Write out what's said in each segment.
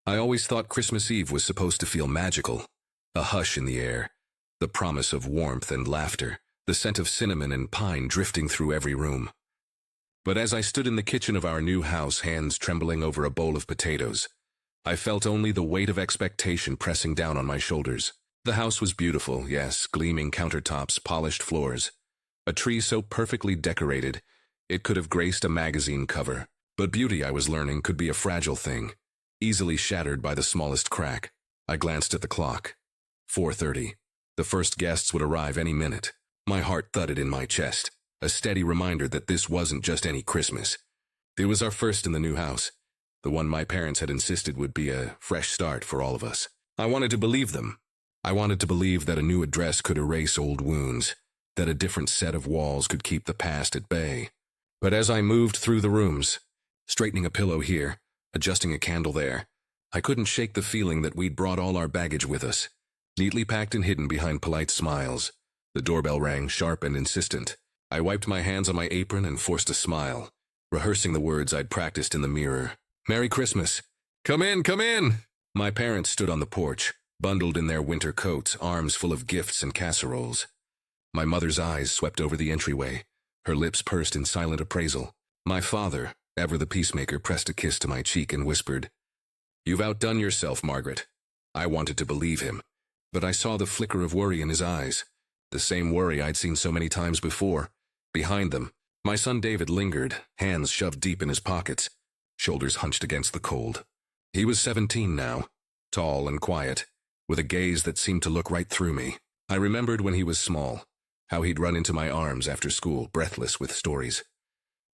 I always thought Christmas Eve was supposed to feel magical, a hush in the air, the promise of warmth and laughter, the scent of cinnamon and pine drifting through every room. But as I stood in the kitchen of our new house, hands trembling over a bowl of potatoes, I felt only the weight of expectation pressing down on my shoulders. The house was beautiful, yes, gleaming countertops, polished floors, a tree so perfectly decorated it could have graced a magazine cover. But beauty, I was learning, could be a fragile thing, easily shattered by the smallest crack. I glanced at the clock. 4:30. The first guests would arrive any minute. My heart thudded in my chest, a steady reminder that this wasn't just any Christmas. It was our first in the new house, the one my parents had insisted would be a fresh start for all of us. I wanted to believe them. I wanted to believe that a new address could erase old wounds, that a different set of walls could keep the past at bay. But as I moved through the rooms, straightening a pillow here, adjusting a candle there, I couldn't shake the feeling that we'd brought all our baggage with us, neatly packed and hidden behind polite smiles. The doorbell rang, sharp and insistent. I wiped my hands on my apron and forced a smile, rehearsing the words I'd practiced in the mirror. "Merry Christmas." "Come in, come in." My parents stood on the porch, bundled in their winter coats, arms full of gifts and casseroles. My mother's eyes swept over the entryway, her lips pursed in silent appraisal. My father, ever the peacemaker, pressed a kiss to my cheek and whispered, "You've outdone yourself, Margaret." I wanted to believe him, but I saw the flicker of worry in his eyes, the same worry I'd seen so many times before. Behind them, my son David lingered, hands shoved deep in his pockets, shoulders hunched against the cold. He was 17 now, tall and quiet, with a gaze that seemed to look right through me. I remembered when he was small, how he'd run into my arms after school, breathless with stories.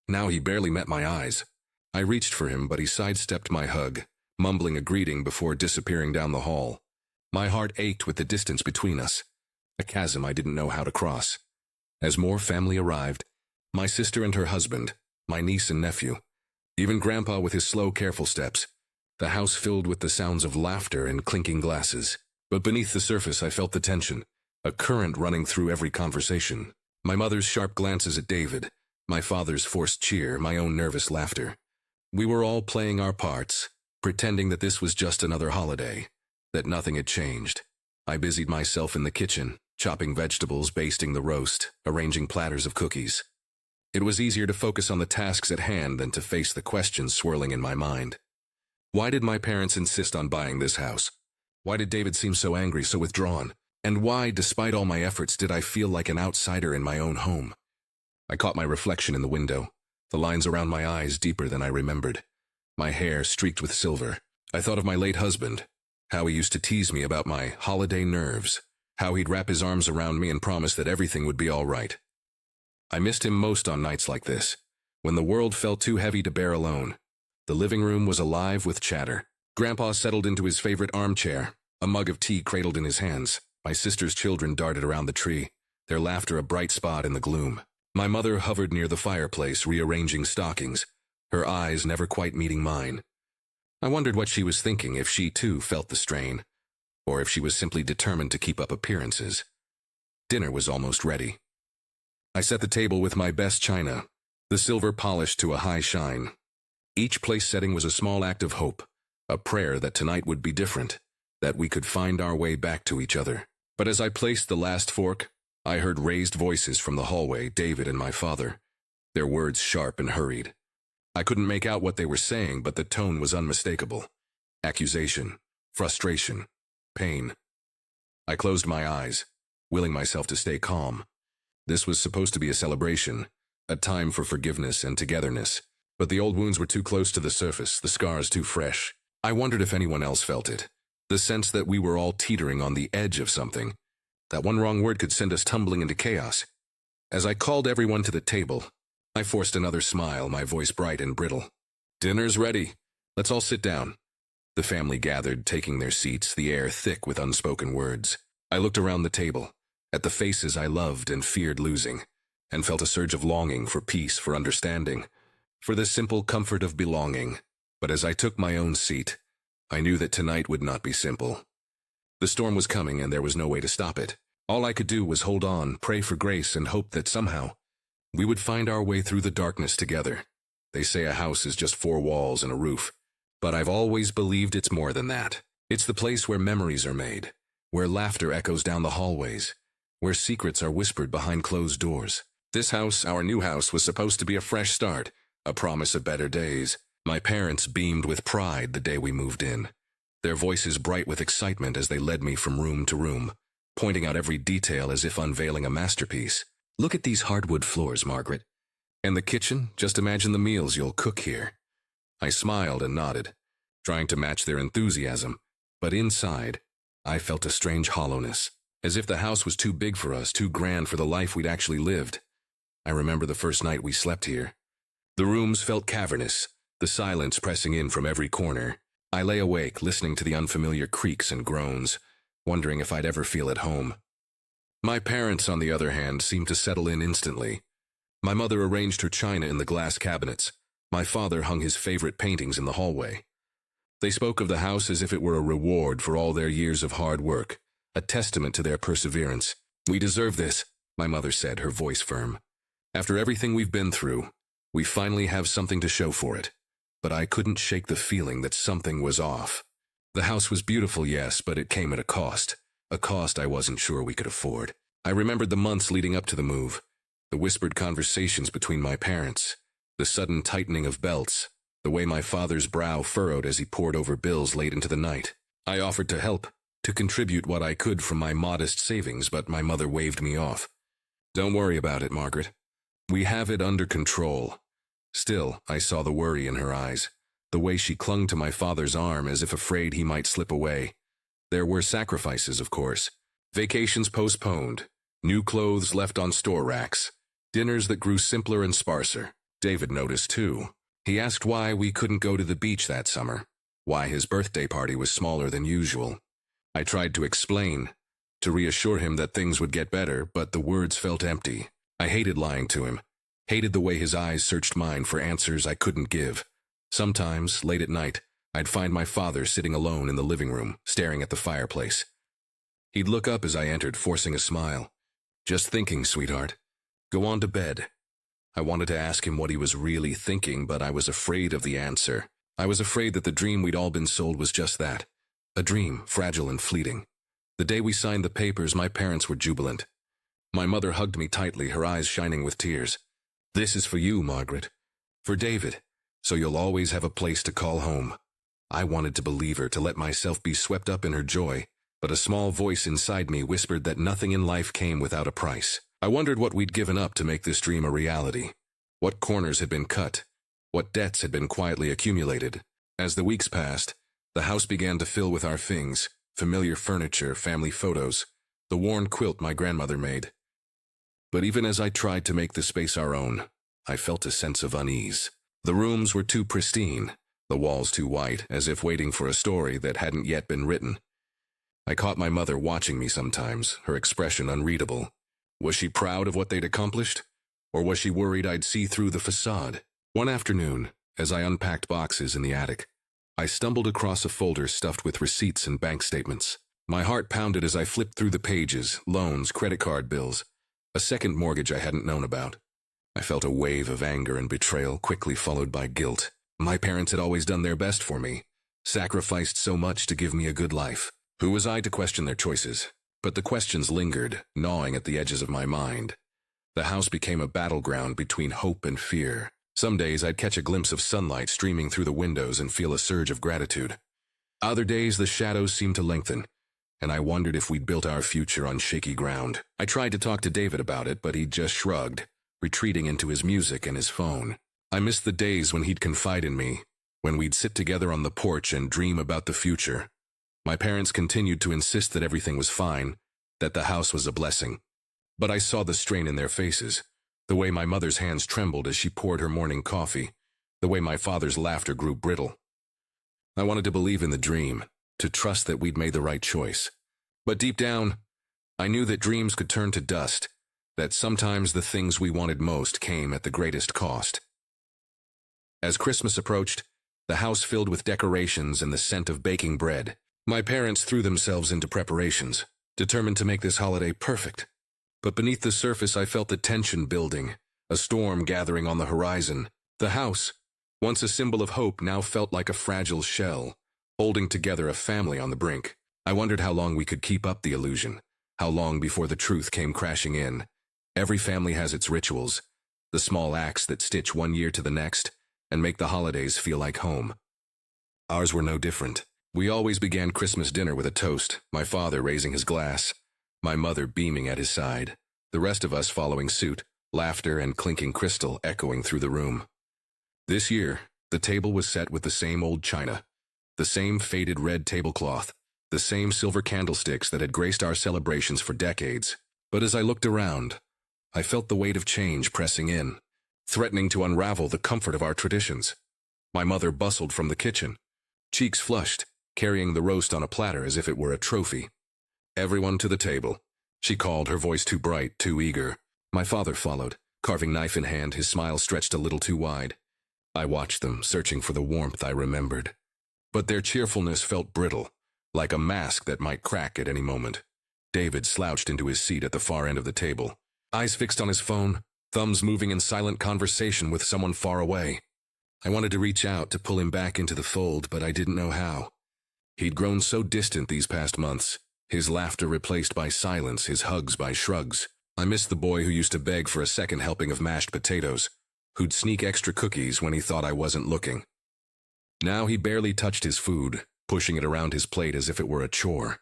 Now he barely met my eyes. I reached for him, but he sidestepped my hug, mumbling a greeting before disappearing down the hall. My heart ached with the distance between us, a chasm I didn't know how to cross. As more family arrived, my sister and her husband, my niece and nephew, even Grandpa with his slow, careful steps, the house filled with the sounds of laughter and clinking glasses. But beneath the surface I felt the tension, a current running through every conversation. My mother's sharp glances at David, my father's forced cheer, my own nervous laughter. We were all playing our parts, pretending that this was just another holiday, that nothing had changed. I busied myself in the kitchen, chopping vegetables, basting the roast, arranging platters of cookies. It was easier to focus on the tasks at hand than to face the questions swirling in my mind. Why did my parents insist on buying this house? Why did David seem so angry, so withdrawn? And why, despite all my efforts, did I feel like an outsider in my own home? I caught my reflection in the window, the lines around my eyes deeper than I remembered, my hair streaked with silver. I thought of my late husband, how he used to tease me about my holiday nerves, how he'd wrap his arms around me and promise that everything would be all right. I missed him most on nights like this, when the world felt too heavy to bear alone. The living room was alive with chatter. Grandpa settled into his favorite armchair, a mug of tea cradled in his hands. My sister's children darted around the tree, their laughter a bright spot in the gloom. My mother hovered near the fireplace, rearranging stockings, her eyes never quite meeting mine. I wondered what she was thinking, if she too felt the strain, or if she was simply determined to keep up appearances. Dinner was almost ready. I set the table with my best china, the silver polished to a high shine. Each place setting was a small act of hope, a prayer that tonight would be different, that we could find our way back to each other. But as I placed the last fork, I heard raised voices from the hallway, David and my father, their words sharp and hurried. I couldn't make out what they were saying, but the tone was unmistakable. Accusation, frustration, pain. I closed my eyes, willing myself to stay calm. This was supposed to be a celebration, a time for forgiveness and togetherness, but the old wounds were too close to the surface, the scars too fresh. I wondered if anyone else felt it, the sense that we were all teetering on the edge of something, that one wrong word could send us tumbling into chaos. As I called everyone to the table, I forced another smile, my voice bright and brittle. "Dinner's ready. Let's all sit down." The family gathered, taking their seats, the air thick with unspoken words. I looked around the table, at the faces I loved and feared losing, and felt a surge of longing for peace, for understanding, for the simple comfort of belonging. But as I took my own seat, I knew that tonight would not be simple. The storm was coming, and there was no way to stop it. All I could do was hold on, pray for grace, and hope that somehow we would find our way through the darkness together. They say a house is just 4 walls and a roof, But I've always believed it's more than that. It's the place where memories are made, where laughter echoes down the hallways, where secrets are whispered behind closed doors. This house, our new house, was supposed to be a fresh start, a promise of better days. My parents beamed with pride the day we moved in, their voices bright with excitement as they led me from room to room, pointing out every detail as if unveiling a masterpiece. Look at these hardwood floors, Margaret. And the kitchen, just imagine the meals you'll cook here. I smiled and nodded, trying to match their enthusiasm, but inside, I felt a strange hollowness, as if the house was too big for us, too grand for the life we'd actually lived. I remember the first night we slept here. The rooms felt cavernous, the silence pressing in from every corner. I lay awake, listening to the unfamiliar creaks and groans, wondering if I'd ever feel at home. My parents, on the other hand, seemed to settle in instantly. My mother arranged her china in the glass cabinets. My father hung his favorite paintings in the hallway. They spoke of the house as if it were a reward for all their years of hard work, a testament to their perseverance. "We deserve this," my mother said, her voice firm. "After everything we've been through, we finally have something to show for it." But I couldn't shake the feeling that something was off. The house was beautiful, yes, but it came at a cost I wasn't sure we could afford. I remembered the months leading up to the move, the whispered conversations between my parents, the sudden tightening of belts, the way my father's brow furrowed as he pored over bills late into the night. I offered to help, to contribute what I could from my modest savings, but my mother waved me off. "Don't worry about it, Margaret. We have it under control." Still, I saw the worry in her eyes, the way she clung to my father's arm as if afraid he might slip away. There were sacrifices, of course. Vacations postponed, new clothes left on store racks, dinners that grew simpler and sparser. David noticed too. He asked why we couldn't go to the beach that summer, why his birthday party was smaller than usual. I tried to explain, to reassure him that things would get better, but the words felt empty. I hated lying to him, hated the way his eyes searched mine for answers I couldn't give. Sometimes, late at night, I'd find my father sitting alone in the living room, staring at the fireplace. He'd look up as I entered, forcing a smile. "Just thinking, sweetheart. Go on to bed." I wanted to ask him what he was really thinking, but I was afraid of the answer. I was afraid that the dream we'd all been sold was just that, a dream, fragile and fleeting. The day we signed the papers, my parents were jubilant. My mother hugged me tightly, her eyes shining with tears. "This is for you, Margaret. For David, so you'll always have a place to call home." I wanted to believe her, to let myself be swept up in her joy, but a small voice inside me whispered that nothing in life came without a price. I wondered what we'd given up to make this dream a reality, what corners had been cut, what debts had been quietly accumulated. As the weeks passed, the house began to fill with our things, familiar furniture, family photos, the worn quilt my grandmother made. But even as I tried to make the space our own, I felt a sense of unease. The rooms were too pristine, the walls too white, as if waiting for a story that hadn't yet been written. I caught my mother watching me sometimes, her expression unreadable. Was she proud of what they'd accomplished? Or was she worried I'd see through the facade? One afternoon, as I unpacked boxes in the attic, I stumbled across a folder stuffed with receipts and bank statements. My heart pounded as I flipped through the pages, loans, credit card bills, a second mortgage I hadn't known about. I felt a wave of anger and betrayal, quickly followed by guilt. My parents had always done their best for me, sacrificed so much to give me a good life. Who was I to question their choices? But the questions lingered, gnawing at the edges of my mind. The house became a battleground between hope and fear. Some days I'd catch a glimpse of sunlight streaming through the windows and feel a surge of gratitude. Other days the shadows seemed to lengthen, and I wondered if we'd built our future on shaky ground. I tried to talk to David about it, but he just shrugged, retreating into his music and his phone. I missed the days when he'd confide in me, when we'd sit together on the porch and dream about the future. My parents continued to insist that everything was fine, that the house was a blessing. But I saw the strain in their faces, the way my mother's hands trembled as she poured her morning coffee, the way my father's laughter grew brittle. I wanted to believe in the dream, to trust that we'd made the right choice. But deep down, I knew that dreams could turn to dust, that sometimes the things we wanted most came at the greatest cost. As Christmas approached, the house filled with decorations and the scent of baking bread. My parents threw themselves into preparations, determined to make this holiday perfect. But beneath the surface I felt the tension building, a storm gathering on the horizon. The house, Once a symbol of hope now felt like a fragile shell, holding together a family on the brink. I wondered how long we could keep up the illusion, how long before the truth came crashing in. Every family has its rituals, the small acts that stitch one year to the next and make the holidays feel like home. Ours were no different. We always began Christmas dinner with a toast, my father raising his glass, my mother beaming at his side, the rest of us following suit, laughter and clinking crystal echoing through the room. This year, the table was set with the same old china, the same faded red tablecloth, the same silver candlesticks that had graced our celebrations for decades. But as I looked around, I felt the weight of change pressing in, threatening to unravel the comfort of our traditions. My mother bustled from the kitchen, cheeks flushed, carrying the roast on a platter as if it were a trophy. "Everyone to the table," she called, her voice too bright, too eager. My father followed, carving knife in hand, his smile stretched a little too wide. I watched them, searching for the warmth I remembered. But their cheerfulness felt brittle, like a mask that might crack at any moment. David slouched into his seat at the far end of the table, eyes fixed on his phone, thumbs moving in silent conversation with someone far away. I wanted to reach out to pull him back into the fold, but I didn't know how. He'd grown so distant these past months, his laughter replaced by silence, his hugs by shrugs. I missed the boy who used to beg for a second helping of mashed potatoes, who'd sneak extra cookies when he thought I wasn't looking. Now he barely touched his food, pushing it around his plate as if it were a chore.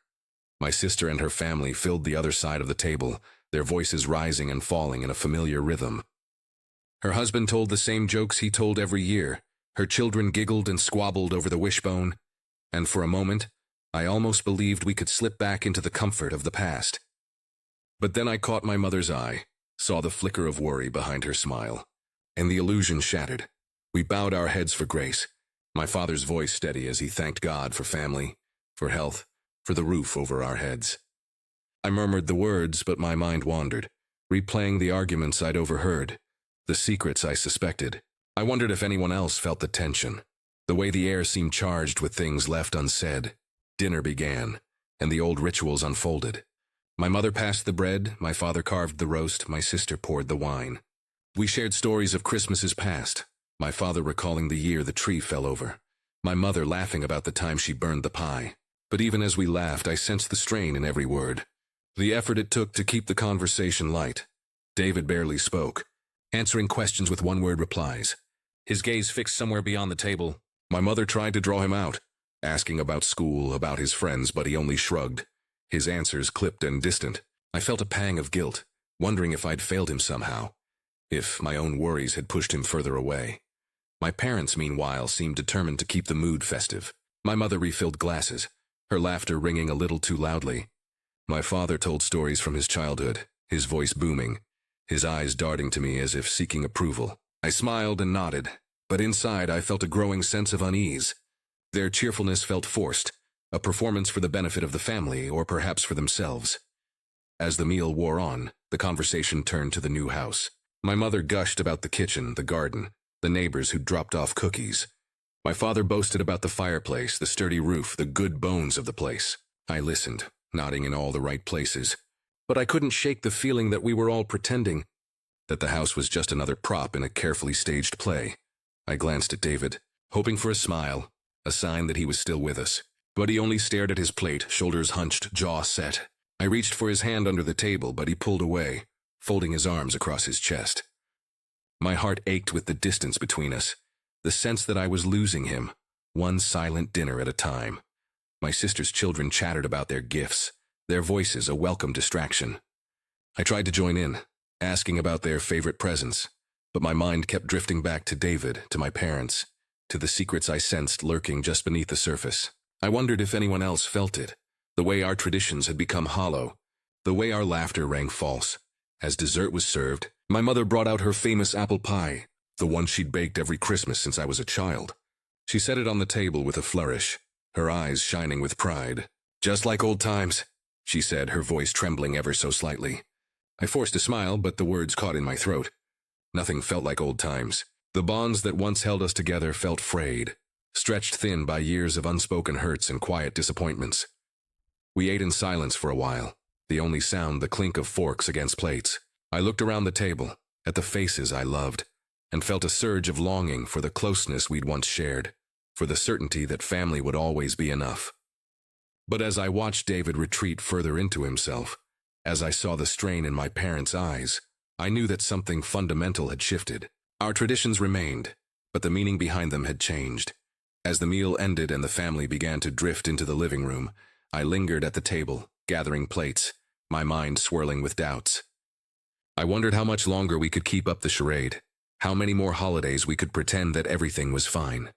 My sister and her family filled the other side of the table, their voices rising and falling in a familiar rhythm. Her husband told the same jokes he told every year. Her children giggled and squabbled over the wishbone, and for a moment, I almost believed we could slip back into the comfort of the past. But then I caught my mother's eye, saw the flicker of worry behind her smile, and the illusion shattered. We bowed our heads for grace, my father's voice steady as he thanked God for family, for health, for the roof over our heads. I murmured the words, but my mind wandered, replaying the arguments I'd overheard, the secrets I suspected. I wondered if anyone else felt the tension, the way the air seemed charged with things left unsaid. Dinner began, and the old rituals unfolded. My mother passed the bread, my father carved the roast, my sister poured the wine. We shared stories of Christmases past, my father recalling the year the tree fell over, my mother laughing about the time she burned the pie. But even as we laughed, I sensed the strain in every word, the effort it took to keep the conversation light. David barely spoke, answering questions with one-word replies, his gaze fixed somewhere beyond the table. My mother tried to draw him out, asking about school, about his friends, but he only shrugged, his answers clipped and distant. I felt a pang of guilt, wondering if I'd failed him somehow, if my own worries had pushed him further away. My parents, meanwhile, seemed determined to keep the mood festive. My mother refilled glasses, her laughter ringing a little too loudly. My father told stories from his childhood, his voice booming, his eyes darting to me as if seeking approval. I smiled and nodded, but inside I felt a growing sense of unease. Their cheerfulness felt forced, a performance for the benefit of the family or perhaps for themselves. As the meal wore on, the conversation turned to the new house. My mother gushed about the kitchen, the garden, the neighbors who'd dropped off cookies. My father boasted about the fireplace, the sturdy roof, the good bones of the place. I listened, nodding in all the right places, but I couldn't shake the feeling that we were all pretending, that the house was just another prop in a carefully staged play. I glanced at David, hoping for a smile, a sign that he was still with us. But he only stared at his plate, shoulders hunched, jaw set. I reached for his hand under the table, but he pulled away, folding his arms across his chest. My heart ached with the distance between us, the sense that I was losing him, one silent dinner at a time. My sister's children chattered about their gifts, their voices a welcome distraction. I tried to join in, asking about their favorite presents, but my mind kept drifting back to David, to my parents, to the secrets I sensed lurking just beneath the surface. I wondered if anyone else felt it, the way our traditions had become hollow, the way our laughter rang false. As dessert was served, my mother brought out her famous apple pie, the one she'd baked every Christmas since I was a child. She set it on the table with a flourish, her eyes shining with pride. "Just like old times," she said, her voice trembling ever so slightly. I forced a smile, but the words caught in my throat. Nothing felt like old times. The bonds that once held us together felt frayed, stretched thin by years of unspoken hurts and quiet disappointments. We ate in silence for a while, the only sound the clink of forks against plates. I looked around the table, at the faces I loved, and felt a surge of longing for the closeness we'd once shared, for the certainty that family would always be enough. But as I watched David retreat further into himself, as I saw the strain in my parents' eyes, I knew that something fundamental had shifted. Our traditions remained, but the meaning behind them had changed. As the meal ended and the family began to drift into the living room, I lingered at the table, gathering plates, my mind swirling with doubts. I wondered how much longer we could keep up the charade, how many more holidays we could pretend that everything was fine.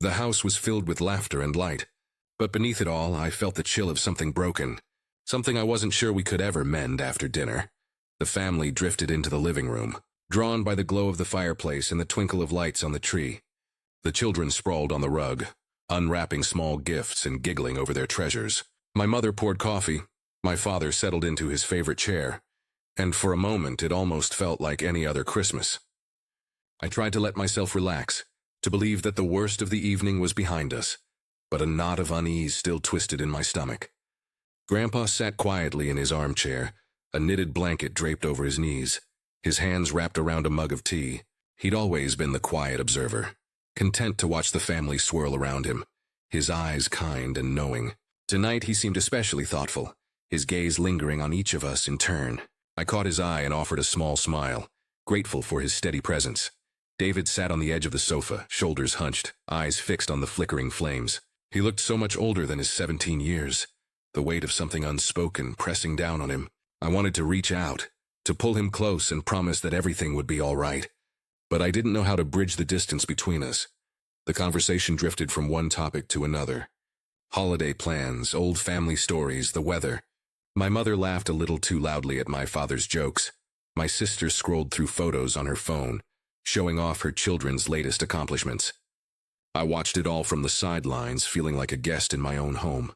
The house was filled with laughter and light, but beneath it all, I felt the chill of something broken, something I wasn't sure we could ever mend after dinner. The family drifted into the living room, drawn by the glow of the fireplace and the twinkle of lights on the tree. The children sprawled on the rug, unwrapping small gifts and giggling over their treasures. My mother poured coffee, my father settled into his favorite chair, and for a moment it almost felt like any other Christmas. I tried to let myself relax, to believe that the worst of the evening was behind us, but a knot of unease still twisted in my stomach. Grandpa sat quietly in his armchair, a knitted blanket draped over his knees, his hands wrapped around a mug of tea. He'd always been the quiet observer, content to watch the family swirl around him, his eyes kind and knowing. Tonight he seemed especially thoughtful, his gaze lingering on each of us in turn. I caught his eye and offered a small smile, grateful for his steady presence. David sat on the edge of the sofa, shoulders hunched, eyes fixed on the flickering flames. He looked so much older than his 17 years, the weight of something unspoken pressing down on him. I wanted to reach out, to pull him close and promise that everything would be all right. But I didn't know how to bridge the distance between us. The conversation drifted from one topic to another. Holiday plans, old family stories, the weather. My mother laughed a little too loudly at my father's jokes. My sister scrolled through photos on her phone, showing off her children's latest accomplishments. I watched it all from the sidelines, feeling like a guest in my own home.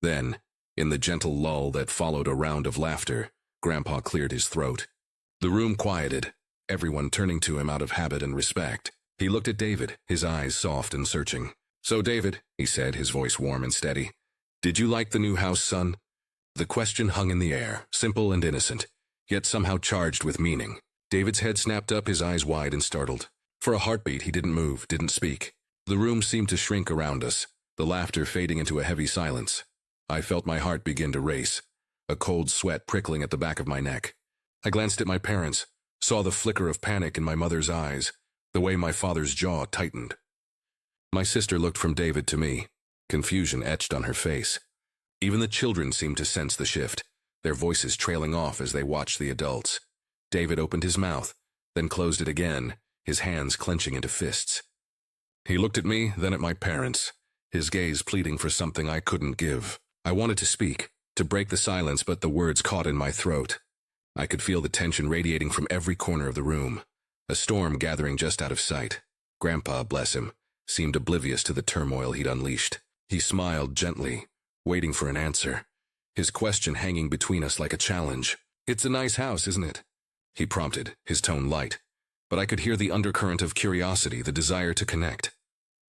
Then, in the gentle lull that followed a round of laughter, Grandpa cleared his throat. The room quieted, everyone turning to him out of habit and respect. He looked at David, his eyes soft and searching. "So, David," he said, his voice warm and steady, "did you like the new house, son?" The question hung in the air, simple and innocent, yet somehow charged with meaning. David's head snapped up, his eyes wide and startled. For a heartbeat, he didn't move, didn't speak. The room seemed to shrink around us, the laughter fading into a heavy silence. I felt my heart begin to race, a cold sweat prickling at the back of my neck. I glanced at my parents, saw the flicker of panic in my mother's eyes, the way my father's jaw tightened. My sister looked from David to me, confusion etched on her face. Even the children seemed to sense the shift, their voices trailing off as they watched the adults. David opened his mouth, then closed it again, his hands clenching into fists. He looked at me, then at my parents, his gaze pleading for something I couldn't give. I wanted to speak, to break the silence, but the words caught in my throat. I could feel the tension radiating from every corner of the room, a storm gathering just out of sight. Grandpa, bless him, seemed oblivious to the turmoil he'd unleashed. He smiled gently, waiting for an answer, his question hanging between us like a challenge. "It's a nice house, isn't it?" he prompted, his tone light, but I could hear the undercurrent of curiosity, the desire to connect.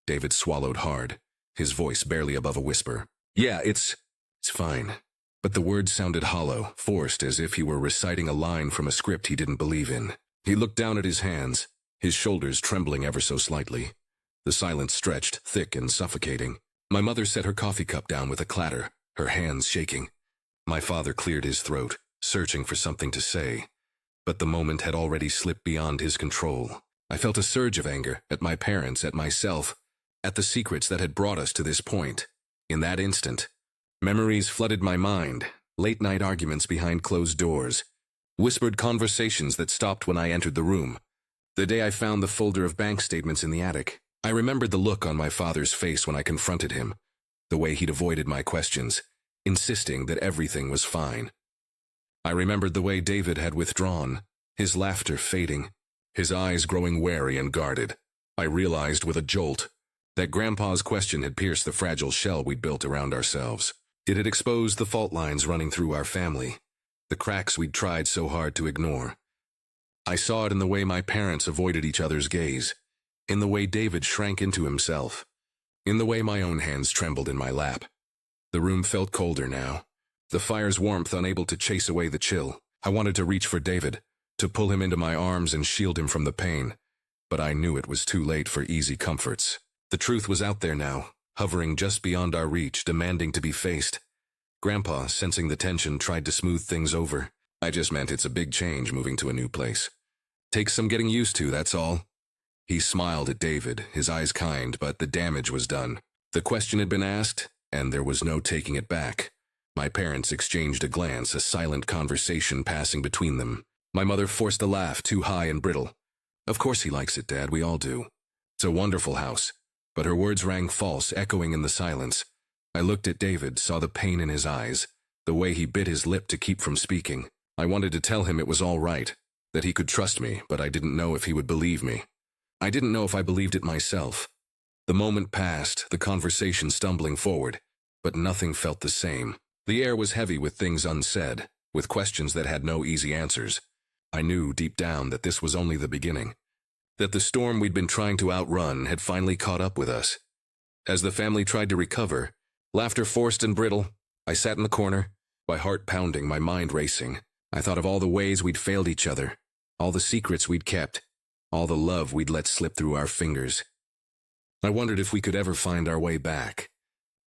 David swallowed hard, his voice barely above a whisper. "Yeah, it's fine." But the words sounded hollow, forced, as if he were reciting a line from a script he didn't believe in. He looked down at his hands, his shoulders trembling ever so slightly. The silence stretched, thick and suffocating. My mother set her coffee cup down with a clatter, her hands shaking. My father cleared his throat, searching for something to say. But the moment had already slipped beyond his control. I felt a surge of anger, at my parents, at myself, at the secrets that had brought us to this point. In that instant, memories flooded my mind, late-night arguments behind closed doors, whispered conversations that stopped when I entered the room. The day I found the folder of bank statements in the attic, I remembered the look on my father's face when I confronted him, the way he'd avoided my questions, insisting that everything was fine. I remembered the way David had withdrawn, his laughter fading, his eyes growing wary and guarded. I realized with a jolt that Grandpa's question had pierced the fragile shell we'd built around ourselves. It had exposed the fault lines running through our family, the cracks we'd tried so hard to ignore. I saw it in the way my parents avoided each other's gaze, in the way David shrank into himself, in the way my own hands trembled in my lap. The room felt colder now, the fire's warmth unable to chase away the chill. I wanted to reach for David, to pull him into my arms and shield him from the pain, but I knew it was too late for easy comforts. The truth was out there now, hovering just beyond our reach, demanding to be faced. Grandpa, sensing the tension, tried to smooth things over. I just meant it's a big change moving to a new place. Takes some getting used to, that's all. He smiled at David, his eyes kind, but the damage was done. The question had been asked, and there was no taking it back. My parents exchanged a glance, a silent conversation passing between them. My mother forced a laugh too high and brittle. Of course he likes it, Dad, we all do. It's a wonderful house. But her words rang false, echoing in the silence. I looked at David, saw the pain in his eyes, the way he bit his lip to keep from speaking. I wanted to tell him it was all right, that he could trust me, but I didn't know if he would believe me. I didn't know if I believed it myself. The moment passed, the conversation stumbling forward, but nothing felt the same. The air was heavy with things unsaid, with questions that had no easy answers. I knew deep down that this was only the beginning, that the storm we'd been trying to outrun had finally caught up with us. As the family tried to recover, laughter forced and brittle, I sat in the corner, my heart pounding, my mind racing. I thought of all the ways we'd failed each other, all the secrets we'd kept, all the love we'd let slip through our fingers. I wondered if we could ever find our way back,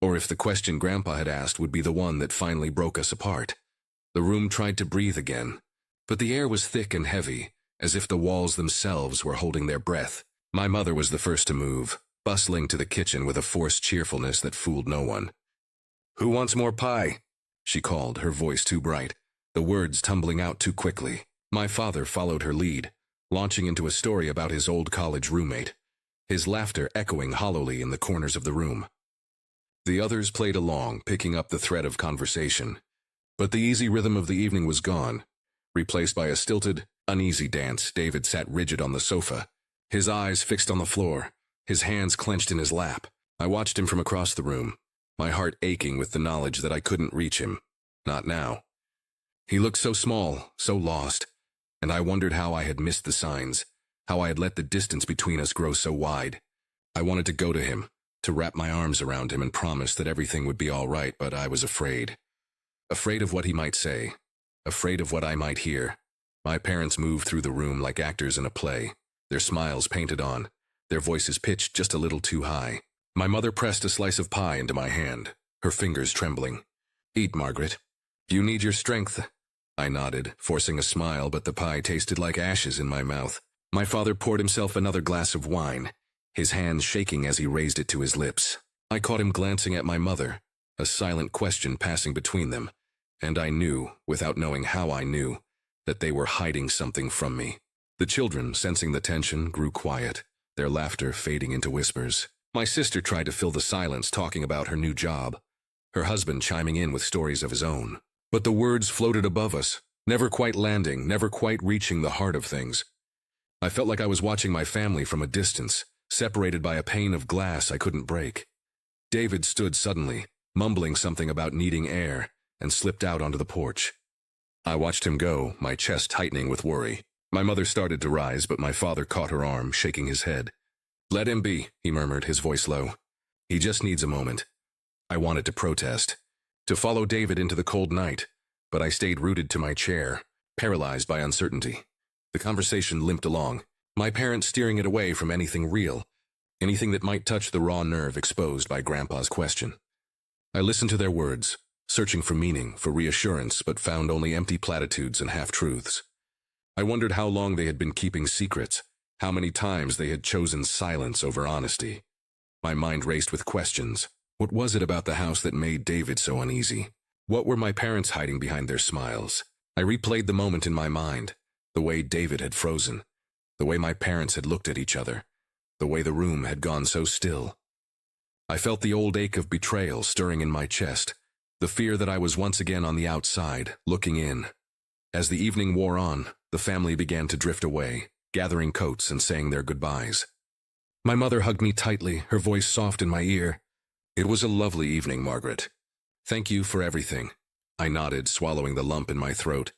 or if the question Grandpa had asked would be the one that finally broke us apart. The room tried to breathe again, but the air was thick and heavy, as if the walls themselves were holding their breath. My mother was the first to move, bustling to the kitchen with a forced cheerfulness that fooled no one. "Who wants more pie?" she called, her voice too bright, the words tumbling out too quickly. My father followed her lead, launching into a story about his old college roommate, his laughter echoing hollowly in the corners of the room. The others played along, picking up the thread of conversation. But the easy rhythm of the evening was gone. Replaced by a stilted, uneasy dance, David sat rigid on the sofa, his eyes fixed on the floor, his hands clenched in his lap. I watched him from across the room, my heart aching with the knowledge that I couldn't reach him. Not now. He looked so small, so lost, and I wondered how I had missed the signs, how I had let the distance between us grow so wide. I wanted to go to him, to wrap my arms around him and promise that everything would be all right, but I was afraid. Afraid of what he might say, afraid of what I might hear. My parents moved through the room like actors in a play, their smiles painted on, their voices pitched just a little too high. My mother pressed a slice of pie into my hand, her fingers trembling. "Eat, Margaret. You need your strength." I nodded, forcing a smile, but the pie tasted like ashes in my mouth. My father poured himself another glass of wine, his hands shaking as he raised it to his lips. I caught him glancing at my mother, a silent question passing between them, and I knew, without knowing how I knew, that they were hiding something from me. The children, sensing the tension, grew quiet, their laughter fading into whispers. My sister tried to fill the silence, talking about her new job, her husband chiming in with stories of his own. But the words floated above us, never quite landing, never quite reaching the heart of things. I felt like I was watching my family from a distance, separated by a pane of glass I couldn't break. David stood suddenly, mumbling something about needing air, and slipped out onto the porch. I watched him go, my chest tightening with worry. My mother started to rise, but my father caught her arm, shaking his head. "Let him be," he murmured, his voice low. "He just needs a moment." I wanted to protest, to follow David into the cold night, but I stayed rooted to my chair, paralyzed by uncertainty. The conversation limped along, my parents steering it away from anything real, anything that might touch the raw nerve exposed by Grandpa's question. I listened to their words, searching for meaning, for reassurance, but found only empty platitudes and half-truths. I wondered how long they had been keeping secrets, how many times they had chosen silence over honesty. My mind raced with questions. What was it about the house that made David so uneasy? What were my parents hiding behind their smiles? I replayed the moment in my mind, the way David had frozen, the way my parents had looked at each other, the way the room had gone so still. I felt the old ache of betrayal stirring in my chest, the fear that I was once again on the outside, looking in. As the evening wore on, the family began to drift away, gathering coats and saying their goodbyes. My mother hugged me tightly, her voice soft in my ear. "It was a lovely evening, Margaret. Thank you for everything." I nodded, swallowing the lump in my throat,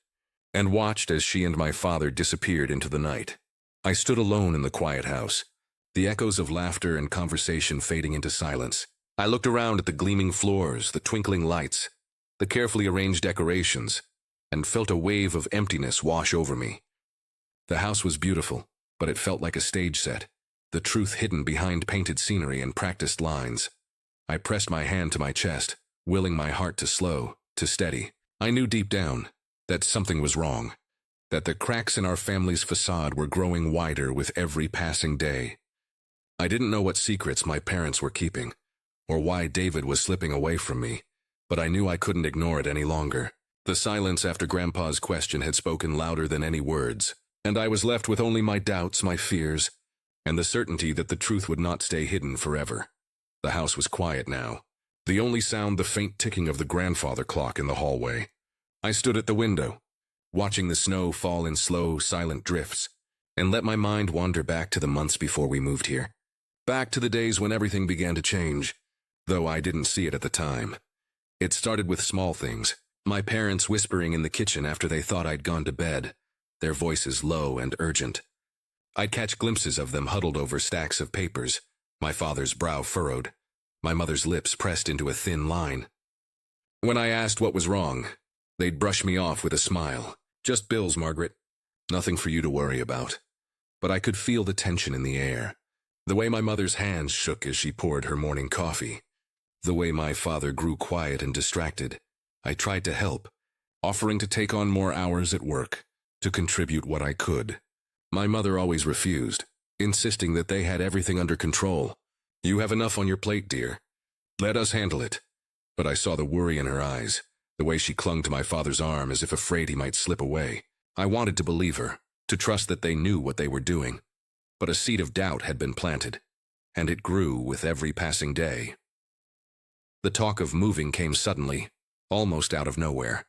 and watched as she and my father disappeared into the night. I stood alone in the quiet house, the echoes of laughter and conversation fading into silence. I looked around at the gleaming floors, the twinkling lights, the carefully arranged decorations, and felt a wave of emptiness wash over me. The house was beautiful, but it felt like a stage set, the truth hidden behind painted scenery and practiced lines. I pressed my hand to my chest, willing my heart to slow, to steady. I knew deep down that something was wrong, that the cracks in our family's facade were growing wider with every passing day. I didn't know what secrets my parents were keeping, or why David was slipping away from me, but I knew I couldn't ignore it any longer. The silence after Grandpa's question had spoken louder than any words, and I was left with only my doubts, my fears, and the certainty that the truth would not stay hidden forever. The house was quiet now, the only sound the faint ticking of the grandfather clock in the hallway. I stood at the window, watching the snow fall in slow, silent drifts, and let my mind wander back to the months before we moved here. Back to the days when everything began to change, though I didn't see it at the time. It started with small things. My parents whispering in the kitchen after they thought I'd gone to bed, their voices low and urgent. I'd catch glimpses of them huddled over stacks of papers, my father's brow furrowed, my mother's lips pressed into a thin line. When I asked what was wrong, they'd brush me off with a smile. Just bills, Margaret. Nothing for you to worry about. But I could feel the tension in the air, the way my mother's hands shook as she poured her morning coffee, the way my father grew quiet and distracted. I tried to help, offering to take on more hours at work, to contribute what I could. My mother always refused, insisting that they had everything under control. You have enough on your plate, dear. Let us handle it. But I saw the worry in her eyes, the way she clung to my father's arm as if afraid he might slip away. I wanted to believe her, to trust that they knew what they were doing. But a seed of doubt had been planted, and it grew with every passing day. The talk of moving came suddenly, almost out of nowhere.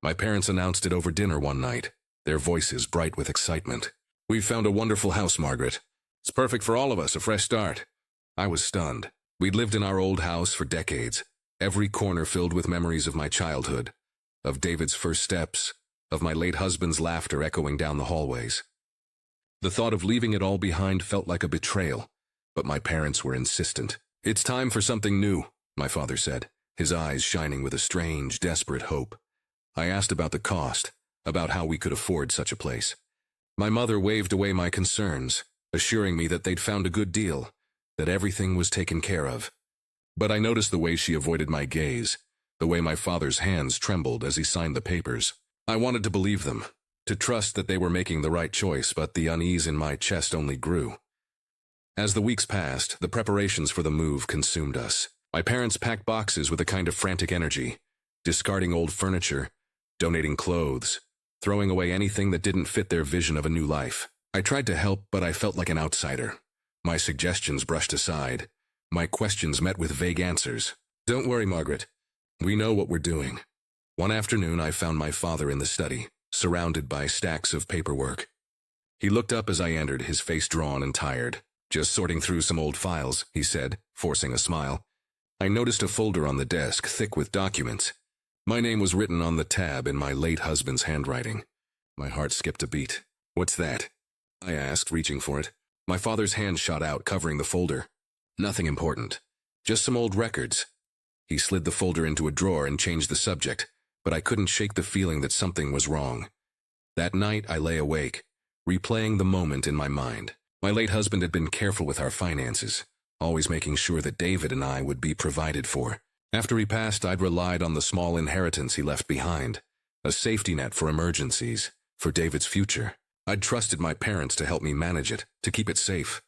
My parents announced it over dinner one night, their voices bright with excitement. We've found a wonderful house, Margaret. It's perfect for all of us, a fresh start. I was stunned. We'd lived in our old house for decades, every corner filled with memories of my childhood, of David's first steps, of my late husband's laughter echoing down the hallways. The thought of leaving it all behind felt like a betrayal, but my parents were insistent. It's time for something new, my father said, his eyes shining with a strange, desperate hope. I asked about the cost, about how we could afford such a place. My mother waved away my concerns, assuring me that they'd found a good deal, that everything was taken care of. But I noticed the way she avoided my gaze, the way my father's hands trembled as he signed the papers. I wanted to believe them, to trust that they were making the right choice, but the unease in my chest only grew. As the weeks passed, the preparations for the move consumed us. My parents packed boxes with a kind of frantic energy, discarding old furniture, donating clothes, throwing away anything that didn't fit their vision of a new life. I tried to help, but I felt like an outsider. My suggestions brushed aside, my questions met with vague answers. Don't worry, Margaret. We know what we're doing. One afternoon, I found my father in the study, surrounded by stacks of paperwork. He looked up as I entered, his face drawn and tired. Just sorting through some old files, he said, forcing a smile. I noticed a folder on the desk, thick with documents. My name was written on the tab in my late husband's handwriting. My heart skipped a beat. What's that? I asked, reaching for it. My father's hand shot out, covering the folder. Nothing important. Just some old records. He slid the folder into a drawer and changed the subject, but I couldn't shake the feeling that something was wrong. That night, I lay awake, replaying the moment in my mind. My late husband had been careful with our finances, always making sure that David and I would be provided for. After he passed, I'd relied on the small inheritance he left behind, a safety net for emergencies, for David's future. I'd trusted my parents to help me manage it, to keep it safe.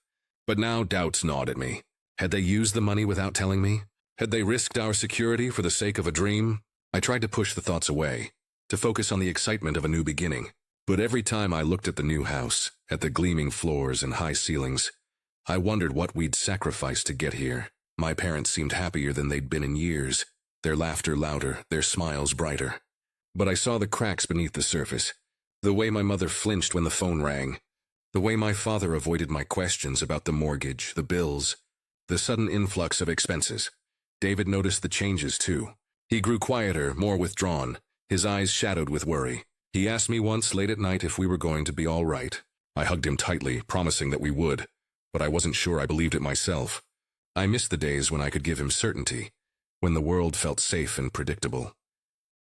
But now doubts gnawed at me. Had they used the money without telling me? Had they risked our security for the sake of a dream? I tried to push the thoughts away, to focus on the excitement of a new beginning. But every time I looked at the new house, at the gleaming floors and high ceilings, I wondered what we'd sacrificed to get here. My parents seemed happier than they'd been in years, their laughter louder, their smiles brighter. But I saw the cracks beneath the surface, the way my mother flinched when the phone rang, the way my father avoided my questions about the mortgage, the bills, the sudden influx of expenses. David noticed the changes too. He grew quieter, more withdrawn, his eyes shadowed with worry. He asked me once late at night if we were going to be all right. I hugged him tightly, promising that we would, but I wasn't sure I believed it myself. I missed the days when I could give him certainty, when the world felt safe and predictable.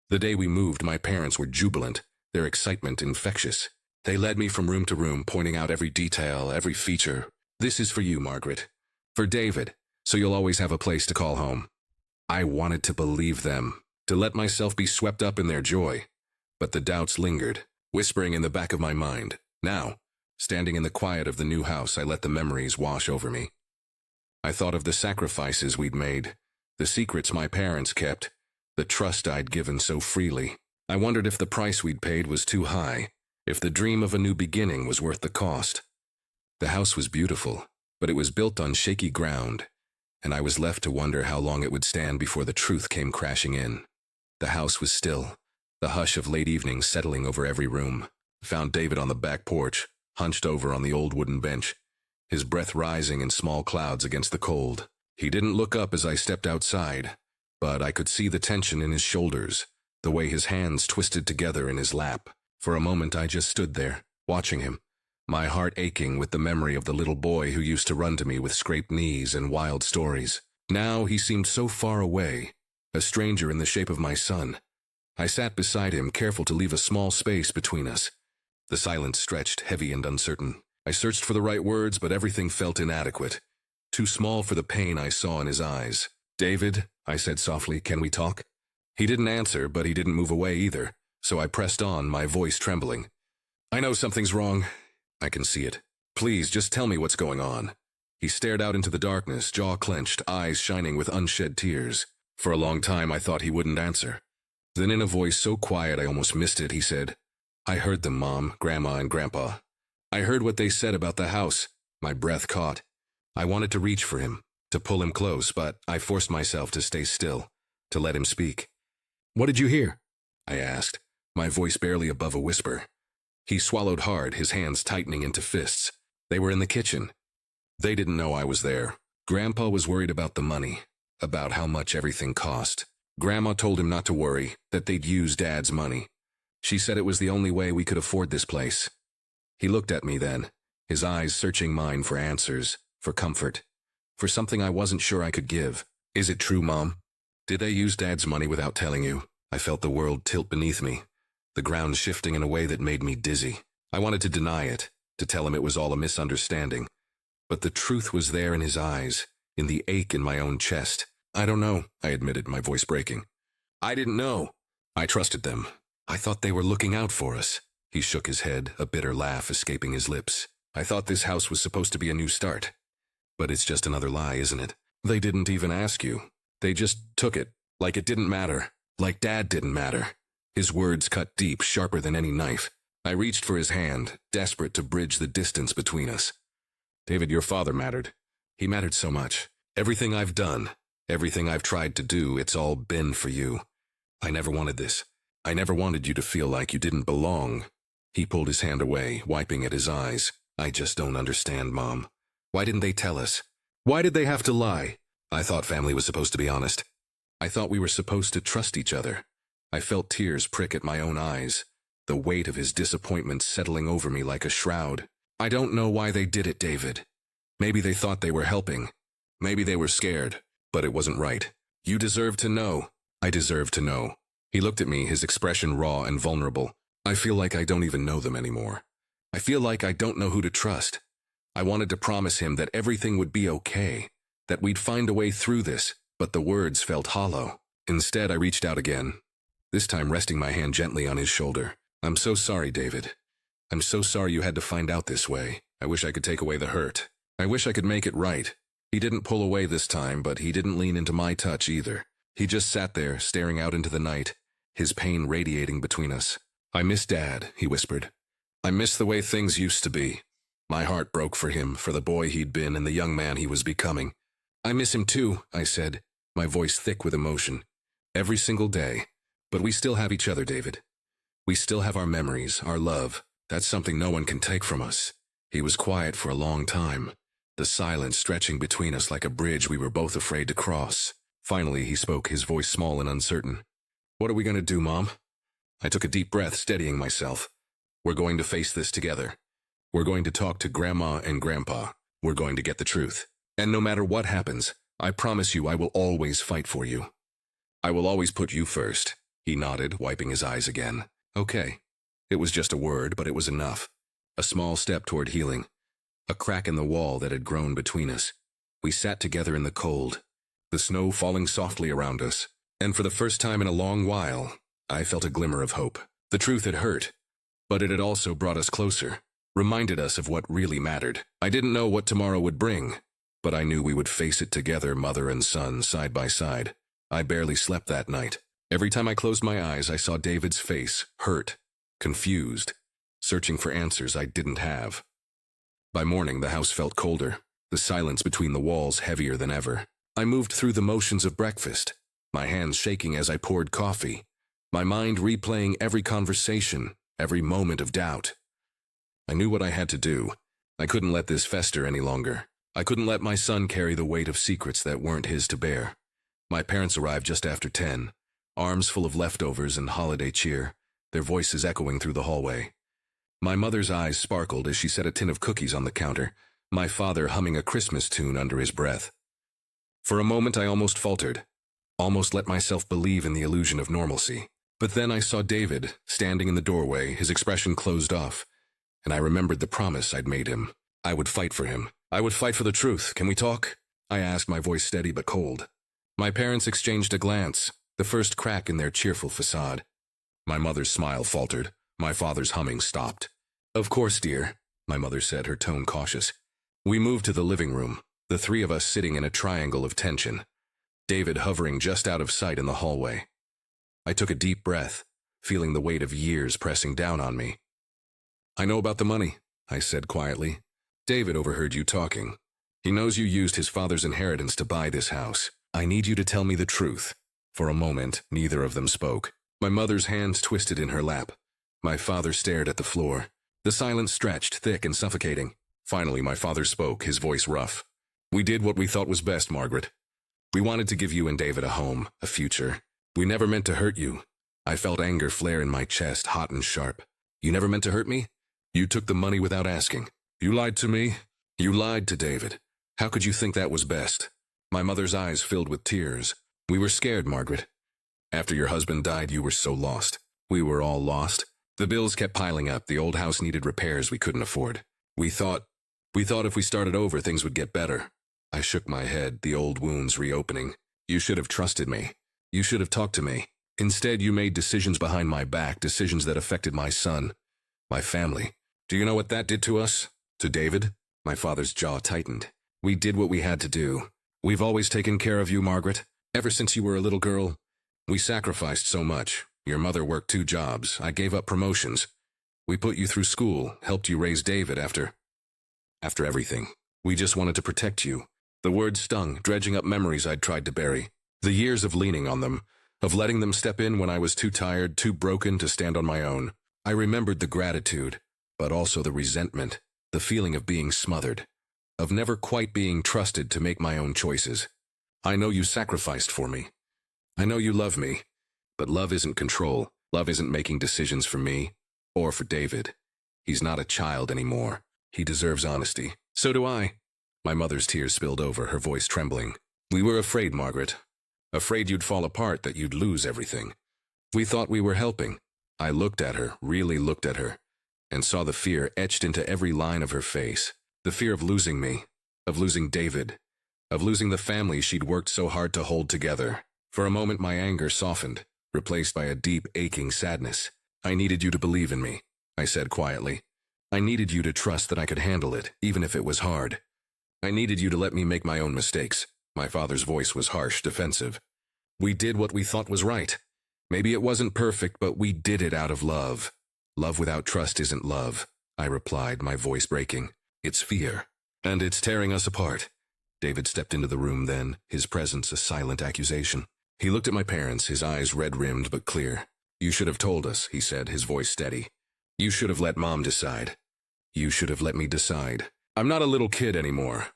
The day we moved, my parents were jubilant, their excitement infectious. They led me from room to room, pointing out every detail, every feature. This is for you, Margaret. For David, so you'll always have a place to call home. I wanted to believe them, to let myself be swept up in their joy. But the doubts lingered, whispering in the back of my mind. Now, standing in the quiet of the new house, I let the memories wash over me. I thought of the sacrifices we'd made, the secrets my parents kept, the trust I'd given so freely. I wondered if the price we'd paid was too high, if the dream of a new beginning was worth the cost. The house was beautiful, but it was built on shaky ground, and I was left to wonder how long it would stand before the truth came crashing in. The house was still, the hush of late evenings settling over every room. I found David on the back porch, hunched over on the old wooden bench, his breath rising in small clouds against the cold. He didn't look up as I stepped outside, but I could see the tension in his shoulders, the way his hands twisted together in his lap. For a moment I just stood there, watching him, my heart aching with the memory of the little boy who used to run to me with scraped knees and wild stories. Now he seemed so far away, a stranger in the shape of my son. I sat beside him, careful to leave a small space between us. The silence stretched, heavy and uncertain. I searched for the right words, but everything felt inadequate, too small for the pain I saw in his eyes. "David," I said softly, "can we talk?" He didn't answer, but he didn't move away either, so I pressed on, my voice trembling. "I know something's wrong. I can see it. Please, just tell me what's going on." He stared out into the darkness, jaw clenched, eyes shining with unshed tears. For a long time I thought he wouldn't answer. Then in a voice so quiet I almost missed it, he said, "I heard them, Mom, Grandma, and Grandpa. I heard what they said about the house." My breath caught. I wanted to reach for him, to pull him close, but I forced myself to stay still, to let him speak. "What did you hear?" I asked, my voice barely above a whisper. He swallowed hard, his hands tightening into fists. They were in the kitchen. They didn't know I was there. Grandpa was worried about the money, about how much everything cost. Grandma told him not to worry, that they'd use Dad's money. She said it was the only way we could afford this place. He looked at me then, his eyes searching mine for answers, for comfort, for something I wasn't sure I could give. "Is it true, Mom? Did they use Dad's money without telling you?" I felt the world tilt beneath me, the ground shifting in a way that made me dizzy. I wanted to deny it, to tell him it was all a misunderstanding. But the truth was there in his eyes, in the ache in my own chest. "I don't know," I admitted, my voice breaking. "I didn't know. I trusted them. I thought they were looking out for us." He shook his head, a bitter laugh escaping his lips. "I thought this house was supposed to be a new start. But it's just another lie, isn't it? They didn't even ask you. They just took it, like it didn't matter, like Dad didn't matter." His words cut deep, sharper than any knife. I reached for his hand, desperate to bridge the distance between us. "David, your father mattered. He mattered so much. Everything I've done, everything I've tried to do, it's all been for you. I never wanted this. I never wanted you to feel like you didn't belong." He pulled his hand away, wiping at his eyes. "I just don't understand, Mom. Why didn't they tell us? Why did they have to lie? I thought family was supposed to be honest. I thought we were supposed to trust each other." I felt tears prick at my own eyes, the weight of his disappointment settling over me like a shroud. "I don't know why they did it, David. Maybe they thought they were helping. Maybe they were scared, but it wasn't right. You deserve to know." I deserve to know. He looked at me, his expression raw and vulnerable. "I feel like I don't even know them anymore. I feel like I don't know who to trust." I wanted to promise him that everything would be okay, that we'd find a way through this, but the words felt hollow. Instead, I reached out again, this time resting my hand gently on his shoulder. "I'm so sorry, David. I'm so sorry you had to find out this way. I wish I could take away the hurt. I wish I could make it right." He didn't pull away this time, but he didn't lean into my touch either. He just sat there, staring out into the night, his pain radiating between us. "I miss Dad," he whispered. "I miss the way things used to be." My heart broke for him, for the boy he'd been and the young man he was becoming. "I miss him too," I said, my voice thick with emotion. "Every single day. But we still have each other, David. We still have our memories, our love. That's something no one can take from us." He was quiet for a long time, the silence stretching between us like a bridge we were both afraid to cross. Finally, he spoke, his voice small and uncertain. "What are we going to do, Mom?" I took a deep breath, steadying myself. "We're going to face this together. We're going to talk to Grandma and Grandpa. We're going to get the truth. And no matter what happens, I promise you I will always fight for you. I will always put you first." He nodded, wiping his eyes again. "Okay." It was just a word, but it was enough. a small step toward healing, a crack in the wall that had grown between us. We sat together in the cold, the snow falling softly around us, and for the first time in a long while, I felt a glimmer of hope. The truth had hurt, but it had also brought us closer, reminded us of what really mattered. I didn't know what tomorrow would bring, but I knew we would face it together, mother and son, side by side. I barely slept that night. Every time I closed my eyes, I saw David's face, hurt, confused, searching for answers I didn't have. By morning, the house felt colder, the silence between the walls heavier than ever. I moved through the motions of breakfast, my hands shaking as I poured coffee, my mind replaying every conversation, every moment of doubt. I knew what I had to do. I couldn't let this fester any longer. I couldn't let my son carry the weight of secrets that weren't his to bear. My parents arrived just after 10, arms full of leftovers and holiday cheer, their voices echoing through the hallway. My mother's eyes sparkled as she set a tin of cookies on the counter, my father humming a Christmas tune under his breath. For a moment I almost faltered, almost let myself believe in the illusion of normalcy. But then I saw David, standing in the doorway, his expression closed off, and I remembered the promise I'd made him. I would fight for him. I would fight for the truth. Can we talk? I asked, my voice steady but cold. My parents exchanged a glance, the first crack in their cheerful facade. My mother's smile faltered. My father's humming stopped. Of course, dear, my mother said, her tone cautious. We moved to the living room, the three of us sitting in a triangle of tension, David hovering just out of sight in the hallway. I took a deep breath, feeling the weight of years pressing down on me. I know about the money, I said quietly. David overheard you talking. He knows you used his father's inheritance to buy this house. I need you to tell me the truth. For a moment, neither of them spoke. My mother's hands twisted in her lap. My father stared at the floor. The silence stretched, thick and suffocating. Finally, my father spoke, his voice rough. We did what we thought was best, Margaret. We wanted to give you and David a home, a future. We never meant to hurt you. I felt anger flare in my chest, hot and sharp. You never meant to hurt me? You took the money without asking. You lied to me. You lied to David. How could you think that was best? My mother's eyes filled with tears. We were scared, Margaret. After your husband died, you were so lost. We were all lost. The bills kept piling up. The old house needed repairs we couldn't afford. We thought if we started over, things would get better. I shook my head, the old wounds reopening. You should have trusted me. You should have talked to me. Instead, you made decisions behind my back, decisions that affected my son, my family. Do you know what that did to us? To David? My father's jaw tightened. We did what we had to do. We've always taken care of you, Margaret. Ever since you were a little girl. We sacrificed so much. Your mother worked 2 jobs. I gave up promotions. We put you through school, helped you raise David after everything. We just wanted to protect you. The words stung, dredging up memories I'd tried to bury. The years of leaning on them, of letting them step in when I was too tired, too broken to stand on my own. I remembered the gratitude, but also the resentment, the feeling of being smothered, of never quite being trusted to make my own choices. I know you sacrificed for me. I know you love me, but love isn't control. Love isn't making decisions for me, or for David. He's not a child anymore. He deserves honesty. So do I. My mother's tears spilled over, her voice trembling. We were afraid, Margaret. Afraid you'd fall apart, that you'd lose everything. We thought we were helping. I looked at her, really looked at her, and saw the fear etched into every line of her face. The fear of losing me, of losing David, of losing the family she'd worked so hard to hold together. For a moment my anger softened, replaced by a deep, aching sadness. I needed you to believe in me, I said quietly. I needed you to trust that I could handle it, even if it was hard. I needed you to let me make my own mistakes. My father's voice was harsh, defensive. We did what we thought was right. Maybe it wasn't perfect, but we did it out of love. Love without trust isn't love, I replied, my voice breaking. It's fear. And it's tearing us apart. David stepped into the room then, his presence a silent accusation. He looked at my parents, his eyes red-rimmed but clear. You should have told us, he said, his voice steady. You should have let Mom decide. You should have let me decide. I'm not a little kid anymore.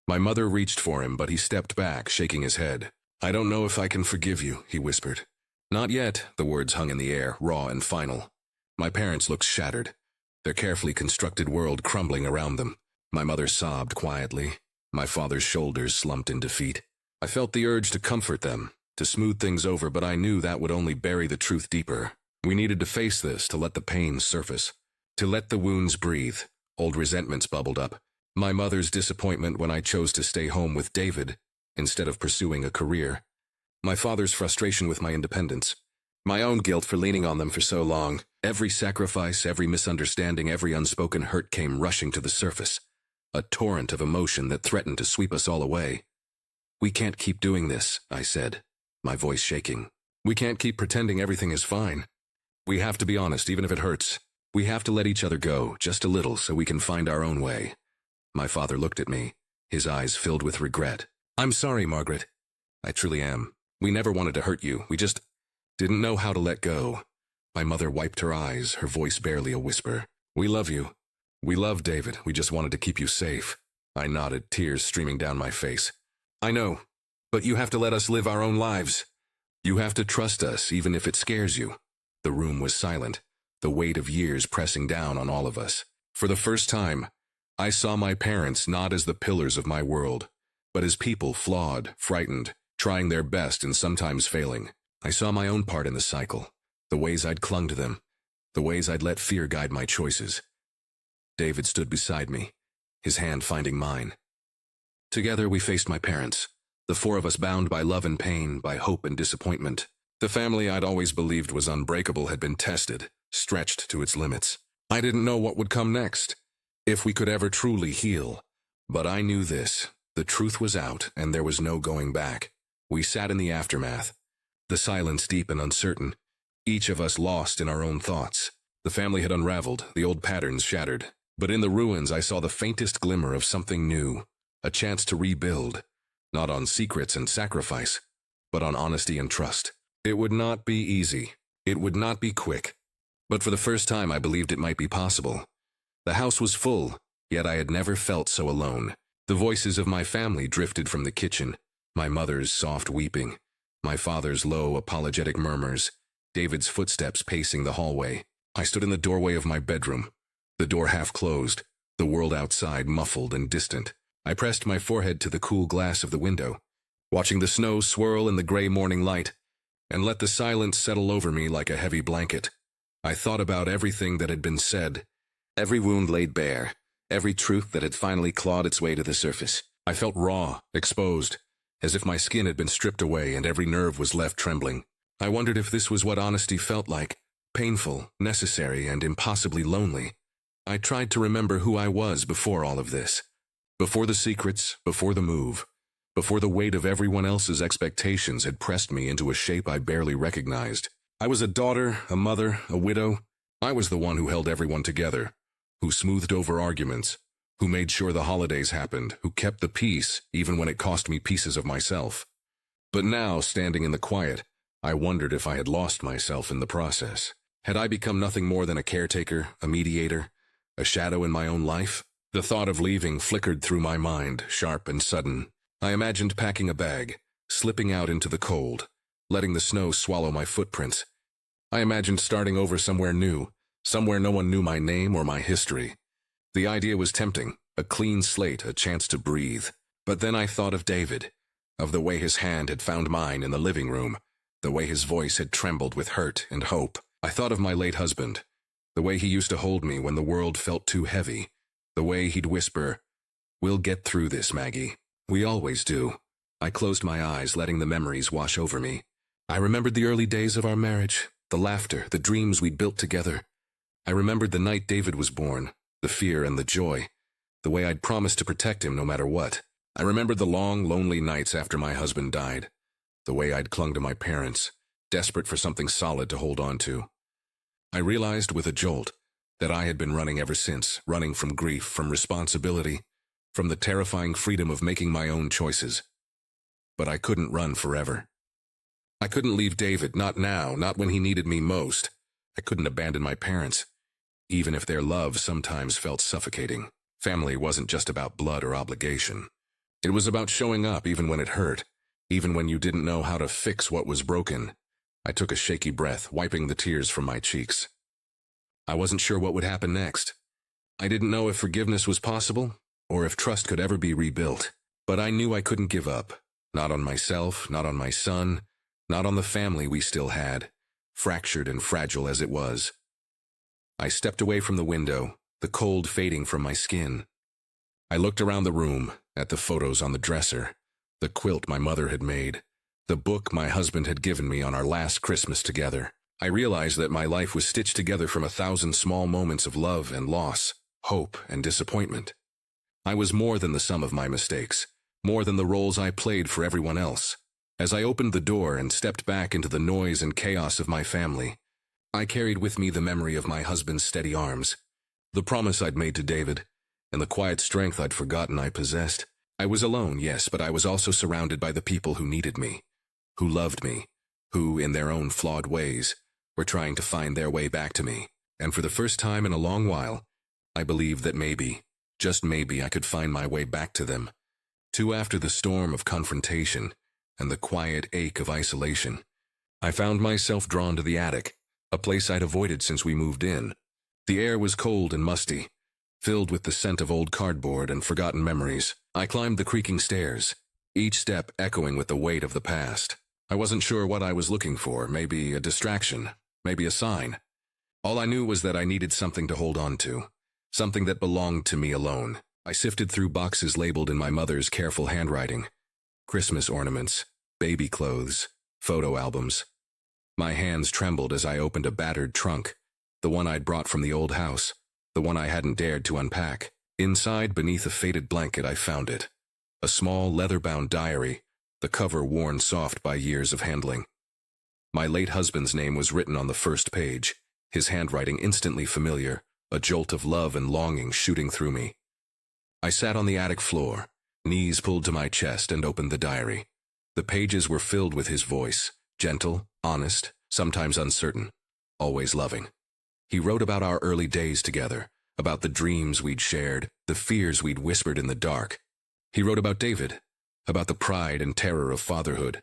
My mother reached for him, but he stepped back, shaking his head. I don't know if I can forgive you, he whispered. Not yet, the words hung in the air, raw and final. My parents looked shattered, their carefully constructed world crumbling around them. My mother sobbed quietly. My father's shoulders slumped in defeat. I felt the urge to comfort them, to smooth things over, but I knew that would only bury the truth deeper. We needed to face this, to let the pain surface. To let the wounds breathe. Old resentments bubbled up. My mother's disappointment when I chose to stay home with David instead of pursuing a career. My father's frustration with my independence. My own guilt for leaning on them for so long. Every sacrifice, every misunderstanding, every unspoken hurt came rushing to the surface. A torrent of emotion that threatened to sweep us all away. "We can't keep doing this," I said, my voice shaking. "We can't keep pretending everything is fine. We have to be honest, even if it hurts. We have to let each other go, just a little, so we can find our own way." My father looked at me, his eyes filled with regret. "I'm sorry, Margaret. I truly am. We never wanted to hurt you. We just didn't know how to let go." My mother wiped her eyes, her voice barely a whisper. "We love you. We love David. We just wanted to keep you safe." I nodded, tears streaming down my face. "I know, but you have to let us live our own lives. You have to trust us, even if it scares you." The room was silent, the weight of years pressing down on all of us. For the first time, I saw my parents not as the pillars of my world, but as people flawed, frightened, trying their best and sometimes failing. I saw my own part in the cycle, the ways I'd clung to them, the ways I'd let fear guide my choices. David stood beside me, his hand finding mine. Together we faced my parents, the four of us bound by love and pain, by hope and disappointment. The family I'd always believed was unbreakable had been tested, stretched to its limits. I didn't know what would come next, if we could ever truly heal. But I knew this, the truth was out and there was no going back. We sat in the aftermath, the silence deep and uncertain, each of us lost in our own thoughts. The family had unraveled, the old patterns shattered. But in the ruins I saw the faintest glimmer of something new, a chance to rebuild, not on secrets and sacrifice, but on honesty and trust. It would not be easy. It would not be quick. But for the first time I believed it might be possible. The house was full, yet I had never felt so alone. The voices of my family drifted from the kitchen, my mother's soft weeping, my father's low, apologetic murmurs, David's footsteps pacing the hallway. I stood in the doorway of my bedroom, the door half closed, the world outside muffled and distant. I pressed my forehead to the cool glass of the window, watching the snow swirl in the gray morning light, and let the silence settle over me like a heavy blanket. I thought about everything that had been said, every wound laid bare, every truth that had finally clawed its way to the surface. I felt raw, exposed, as if my skin had been stripped away and every nerve was left trembling. I wondered if this was what honesty felt like, painful, necessary, and impossibly lonely. I tried to remember who I was before all of this. Before the secrets, before the move, before the weight of everyone else's expectations had pressed me into a shape I barely recognized. I was a daughter, a mother, a widow. I was the one who held everyone together, who smoothed over arguments, who made sure the holidays happened, who kept the peace even when it cost me pieces of myself. But now, standing in the quiet, I wondered if I had lost myself in the process. Had I become nothing more than a caretaker, a mediator, a shadow in my own life? The thought of leaving flickered through my mind, sharp and sudden. I imagined packing a bag, slipping out into the cold, letting the snow swallow my footprints. I imagined starting over somewhere new, somewhere no one knew my name or my history. The idea was tempting, a clean slate, a chance to breathe. But then I thought of David, of the way his hand had found mine in the living room, the way his voice had trembled with hurt and hope. I thought of my late husband, the way he used to hold me when the world felt too heavy, the way he'd whisper, "We'll get through this, Maggie. We always do." I closed my eyes, letting the memories wash over me. I remembered the early days of our marriage, the laughter, the dreams we'd built together. I remembered the night David was born, the fear and the joy, the way I'd promised to protect him no matter what. I remembered the long, lonely nights after my husband died, the way I'd clung to my parents, desperate for something solid to hold on to. I realized with a jolt that I had been running ever since, running from grief, from responsibility, from the terrifying freedom of making my own choices. But I couldn't run forever. I couldn't leave David, not now, not when he needed me most. I couldn't abandon my parents, even if their love sometimes felt suffocating. Family wasn't just about blood or obligation. It was about showing up even when it hurt, even when you didn't know how to fix what was broken. I took a shaky breath, wiping the tears from my cheeks. I wasn't sure what would happen next. I didn't know if forgiveness was possible, or if trust could ever be rebuilt. But I knew I couldn't give up. Not on myself, not on my son, not on the family we still had, fractured and fragile as it was. I stepped away from the window, the cold fading from my skin. I looked around the room, at the photos on the dresser, the quilt my mother had made, the book my husband had given me on our last Christmas together. I realized that my life was stitched together from 1,000 small moments of love and loss, hope and disappointment. I was more than the sum of my mistakes, more than the roles I played for everyone else. As I opened the door and stepped back into the noise and chaos of my family, I carried with me the memory of my husband's steady arms, the promise I'd made to David, and the quiet strength I'd forgotten I possessed. I was alone, yes, but I was also surrounded by the people who needed me, who loved me, who, in their own flawed ways, were trying to find their way back to me. And for the first time in a long while, I believed that maybe, just maybe, I could find my way back to them. Too, after the storm of confrontation and the quiet ache of isolation, I found myself drawn to the attic, a place I'd avoided since we moved in. The air was cold and musty, filled with the scent of old cardboard and forgotten memories. I climbed the creaking stairs, each step echoing with the weight of the past. I wasn't sure what I was looking for, maybe a distraction, maybe a sign. All I knew was that I needed something to hold on to, something that belonged to me alone. I sifted through boxes labeled in my mother's careful handwriting. Christmas ornaments, baby clothes, photo albums. My hands trembled as I opened a battered trunk, the one I'd brought from the old house, the one I hadn't dared to unpack. Inside, beneath a faded blanket, I found it. A small, leather-bound diary, the cover worn soft by years of handling. My late husband's name was written on the first page, his handwriting instantly familiar, a jolt of love and longing shooting through me. I sat on the attic floor, knees pulled to my chest, and opened the diary. The pages were filled with his voice, gentle, honest, sometimes uncertain, always loving. He wrote about our early days together, about the dreams we'd shared, the fears we'd whispered in the dark. He wrote about David, about the pride and terror of fatherhood,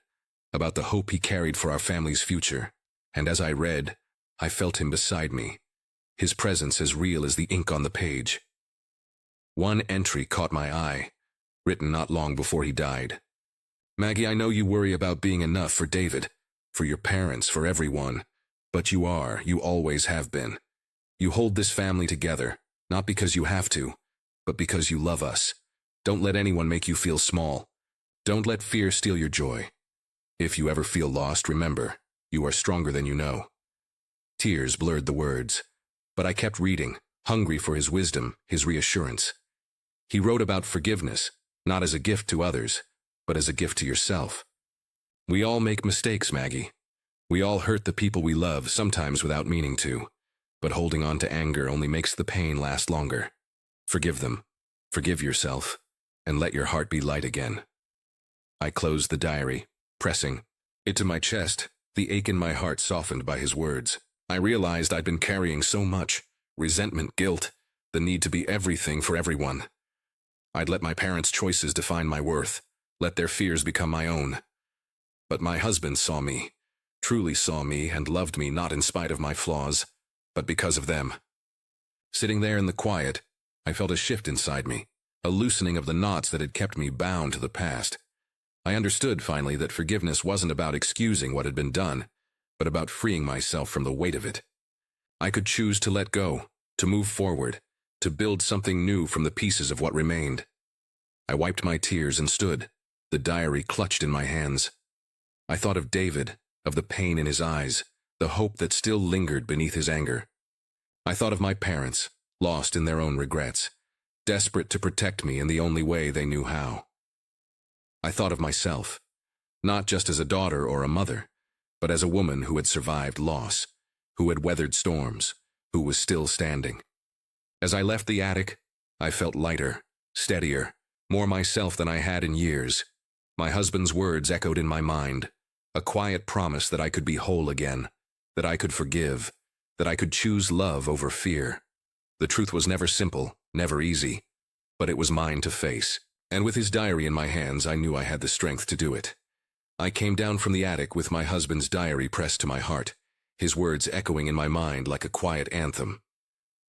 about the hope he carried for our family's future. And as I read, I felt him beside me, his presence as real as the ink on the page. One entry caught my eye, written not long before he died. Maggie, I know you worry about being enough for David, for your parents, for everyone, but you always have been. You hold this family together, not because you have to, but because you love us. Don't let anyone make you feel small. Don't let fear steal your joy. If you ever feel lost, remember, you are stronger than you know. Tears blurred the words, but I kept reading, hungry for his wisdom, his reassurance. He wrote about forgiveness, not as a gift to others, but as a gift to yourself. We all make mistakes, Maggie. We all hurt the people we love, sometimes without meaning to, but holding on to anger only makes the pain last longer. Forgive them, forgive yourself, and let your heart be light again. I closed the diary, pressing it to my chest, the ache in my heart softened by his words. I realized I'd been carrying so much, resentment, guilt, the need to be everything for everyone. I'd let my parents' choices define my worth, let their fears become my own. But my husband saw me, truly saw me, and loved me not in spite of my flaws, but because of them. Sitting there in the quiet, I felt a shift inside me, a loosening of the knots that had kept me bound to the past. I understood finally that forgiveness wasn't about excusing what had been done, but about freeing myself from the weight of it. I could choose to let go, to move forward, to build something new from the pieces of what remained. I wiped my tears and stood, the diary clutched in my hands. I thought of David, of the pain in his eyes, the hope that still lingered beneath his anger. I thought of my parents, lost in their own regrets, desperate to protect me in the only way they knew how. I thought of myself, not just as a daughter or a mother, but as a woman who had survived loss, who had weathered storms, who was still standing. As I left the attic, I felt lighter, steadier, more myself than I had in years. My husband's words echoed in my mind, a quiet promise that I could be whole again, that I could forgive, that I could choose love over fear. The truth was never simple, never easy, but it was mine to face. And with his diary in my hands, I knew I had the strength to do it. I came down from the attic with my husband's diary pressed to my heart, his words echoing in my mind like a quiet anthem.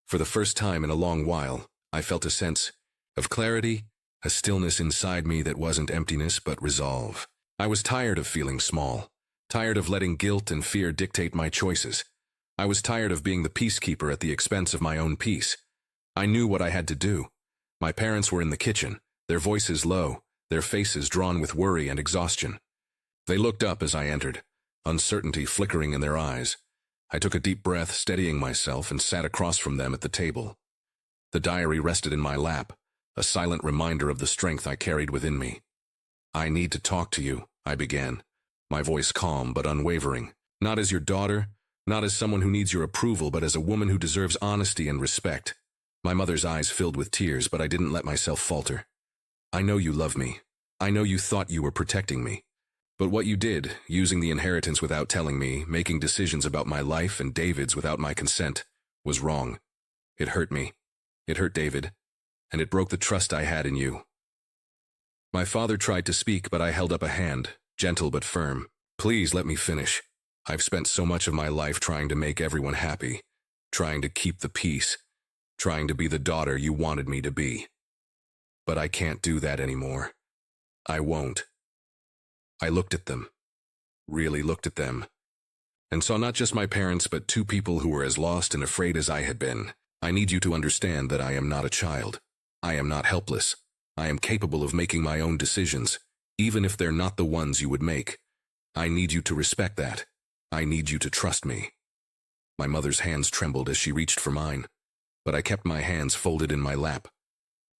For the first time in a long while, I felt a sense of clarity, a stillness inside me that wasn't emptiness but resolve. I was tired of feeling small, tired of letting guilt and fear dictate my choices. I was tired of being the peacekeeper at the expense of my own peace. I knew what I had to do. My parents were in the kitchen, their voices low, their faces drawn with worry and exhaustion. They looked up as I entered, uncertainty flickering in their eyes. I took a deep breath, steadying myself, and sat across from them at the table. The diary rested in my lap, a silent reminder of the strength I carried within me. "I need to talk to you," I began, my voice calm but unwavering. "Not as your daughter, not as someone who needs your approval, but as a woman who deserves honesty and respect." My mother's eyes filled with tears, but I didn't let myself falter. "I know you love me. I know you thought you were protecting me. But what you did, using the inheritance without telling me, making decisions about my life and David's without my consent, was wrong. It hurt me. It hurt David. And it broke the trust I had in you." My father tried to speak, but I held up a hand, gentle but firm. "Please let me finish. I've spent so much of my life trying to make everyone happy, trying to keep the peace, trying to be the daughter you wanted me to be. But I can't do that anymore. I won't." I looked at them, really looked at them, and saw not just my parents but two people who were as lost and afraid as I had been. "I need you to understand that I am not a child. I am not helpless. I am capable of making my own decisions, even if they're not the ones you would make. I need you to respect that. I need you to trust me." My mother's hands trembled as she reached for mine, but I kept my hands folded in my lap.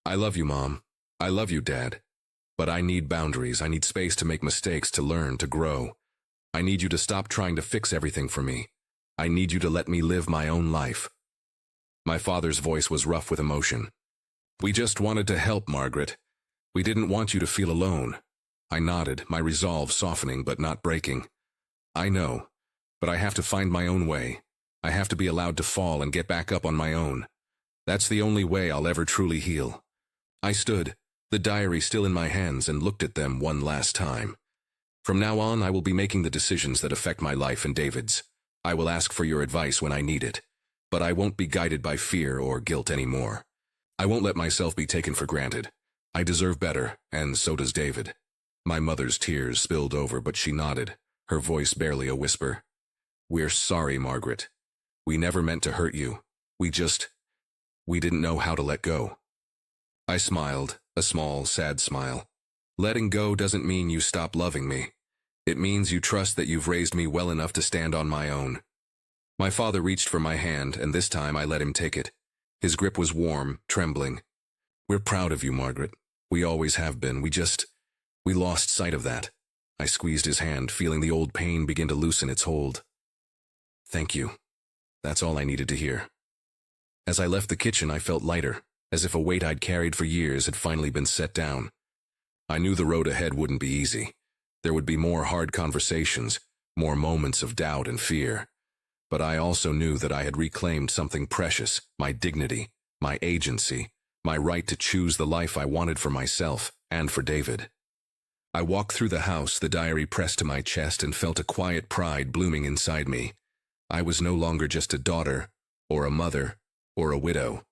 "I love you, Mom. I love you, Dad. But I need boundaries. I need space to make mistakes, to learn, to grow. I need you to stop trying to fix everything for me. I need you to let me live my own life." My father's voice was rough with emotion. "We just wanted to help, Margaret. We didn't want you to feel alone." I nodded, my resolve softening but not breaking. "I know, but I have to find my own way. I have to be allowed to fall and get back up on my own. That's the only way I'll ever truly heal." I stood, the diary still in my hands, and looked at them one last time. "From now on, I will be making the decisions that affect my life and David's. I will ask for your advice when I need it, but I won't be guided by fear or guilt anymore. I won't let myself be taken for granted. I deserve better, and so does David." My mother's tears spilled over, but she nodded, her voice barely a whisper. "We're sorry, Margaret. We never meant to hurt you. We didn't know how to let go." I smiled, a small, sad smile. "Letting go doesn't mean you stop loving me. It means you trust that you've raised me well enough to stand on my own." My father reached for my hand, and this time I let him take it. His grip was warm, trembling. "We're proud of you, Margaret. We always have been. We lost sight of that." I squeezed his hand, feeling the old pain begin to loosen its hold. "Thank you." That's all I needed to hear. As I left the kitchen, I felt lighter, as if a weight I'd carried for years had finally been set down. I knew the road ahead wouldn't be easy. There would be more hard conversations, more moments of doubt and fear. But I also knew that I had reclaimed something precious, my dignity, my agency, my right to choose the life I wanted for myself and for David. I walked through the house, the diary pressed to my chest, and felt a quiet pride blooming inside me. I was no longer just a daughter, or a mother, or a widow.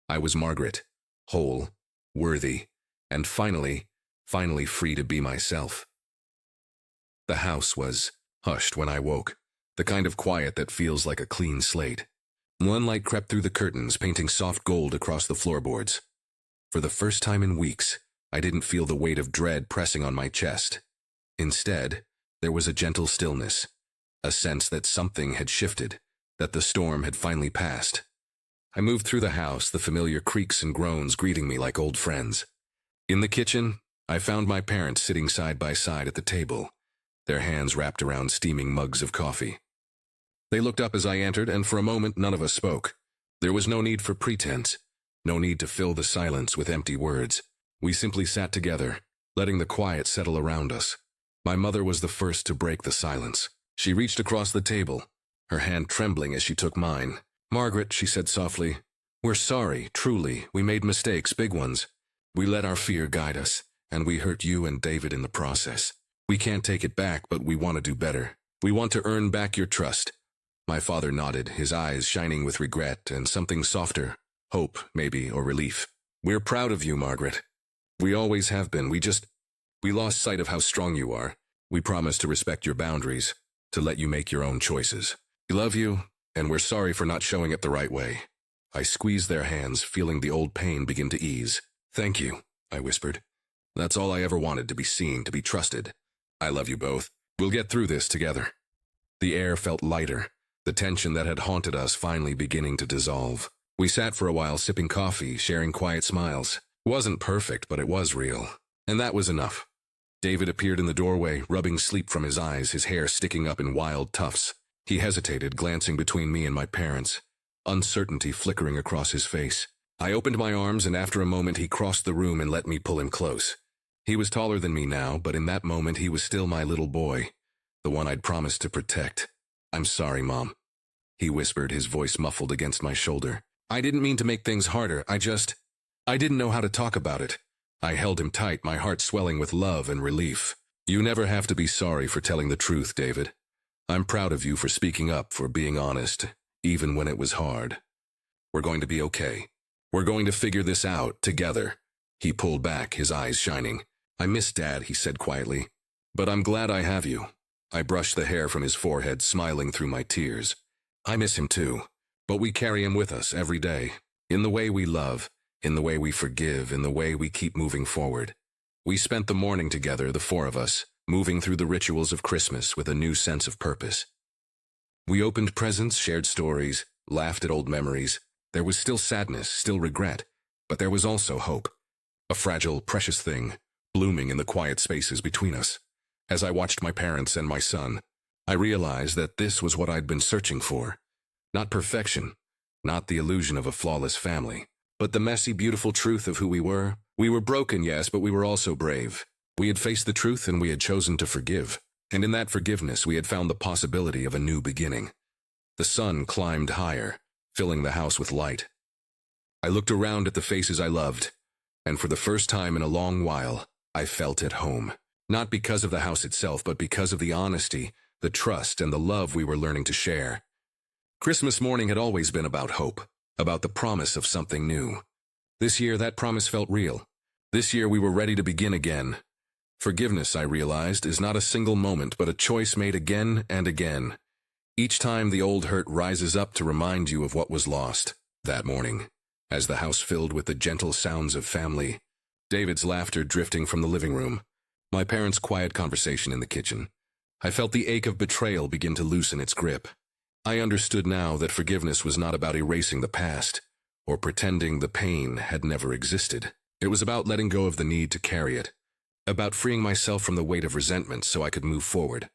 I was Margaret, whole, worthy, and finally free to be myself. The house was hushed when I woke, the kind of quiet that feels like a clean slate. Moonlight crept through the curtains, painting soft gold across the floorboards. For the first time in weeks, I didn't feel the weight of dread pressing on my chest. Instead, there was a gentle stillness, a sense that something had shifted, that the storm had finally passed. I moved through the house, the familiar creaks and groans greeting me like old friends. In the kitchen, I found my parents sitting side by side at the table, their hands wrapped around steaming mugs of coffee. They looked up as I entered, and for a moment none of us spoke. There was no need for pretense, no need to fill the silence with empty words. We simply sat together, letting the quiet settle around us. My mother was the first to break the silence. She reached across the table, her hand trembling as she took mine. "Margaret," she said softly, "we're sorry, truly. We made mistakes, big ones. We let our fear guide us, and we hurt you and David in the process. We can't take it back, but we want to do better. We want to earn back your trust." My father nodded, his eyes shining with regret and something softer, hope, maybe, or relief. "We're proud of you, Margaret. We always have been. We lost sight of how strong you are. We promise to respect your boundaries, to let you make your own choices. We love you, and we're sorry for not showing it the right way. I squeezed their hands, feeling the old pain begin to ease. Thank you, I whispered. That's all I ever wanted, to be seen, to be trusted. I love you both. We'll get through this together. The air felt lighter, the tension that had haunted us finally beginning to dissolve. We sat for a while sipping coffee, sharing quiet smiles. It wasn't perfect, but it was real. And that was enough. David appeared in the doorway, rubbing sleep from his eyes, his hair sticking up in wild tufts. He hesitated, glancing between me and my parents, uncertainty flickering across his face. I opened my arms, and after a moment he crossed the room and let me pull him close. He was taller than me now, but in that moment he was still my little boy, the one I'd promised to protect. I'm sorry, Mom, he whispered, his voice muffled against my shoulder. I didn't mean to make things harder, I didn't know how to talk about it. I held him tight, my heart swelling with love and relief. You never have to be sorry for telling the truth, David. I'm proud of you for speaking up, for being honest, even when it was hard. We're going to be okay. We're going to figure this out together. He pulled back, his eyes shining. I miss Dad, he said quietly. But I'm glad I have you. I brushed the hair from his forehead, smiling through my tears. I miss him too, but we carry him with us every day, in the way we love, in the way we forgive, in the way we keep moving forward. We spent the morning together, the four of us, moving through the rituals of Christmas with a new sense of purpose. We opened presents, shared stories, laughed at old memories. There was still sadness, still regret, but there was also hope. A fragile, precious thing, blooming in the quiet spaces between us. As I watched my parents and my son, I realized that this was what I'd been searching for. Not perfection, not the illusion of a flawless family, but the messy, beautiful truth of who we were. We were broken, yes, but we were also brave. We had faced the truth and we had chosen to forgive. And in that forgiveness, we had found the possibility of a new beginning. The sun climbed higher, filling the house with light. I looked around at the faces I loved, and for the first time in a long while, I felt at home. Not because of the house itself, but because of the honesty, the trust, and the love we were learning to share. Christmas morning had always been about hope, about the promise of something new. This year, that promise felt real. This year, we were ready to begin again. Forgiveness, I realized, is not a single moment, but a choice made again and again. Each time the old hurt rises up to remind you of what was lost. That morning, as the house filled with the gentle sounds of family, David's laughter drifting from the living room, my parents' quiet conversation in the kitchen, I felt the ache of betrayal begin to loosen its grip. I understood now that forgiveness was not about erasing the past, or pretending the pain had never existed. It was about letting go of the need to carry it, about freeing myself from the weight of resentment so I could move forward,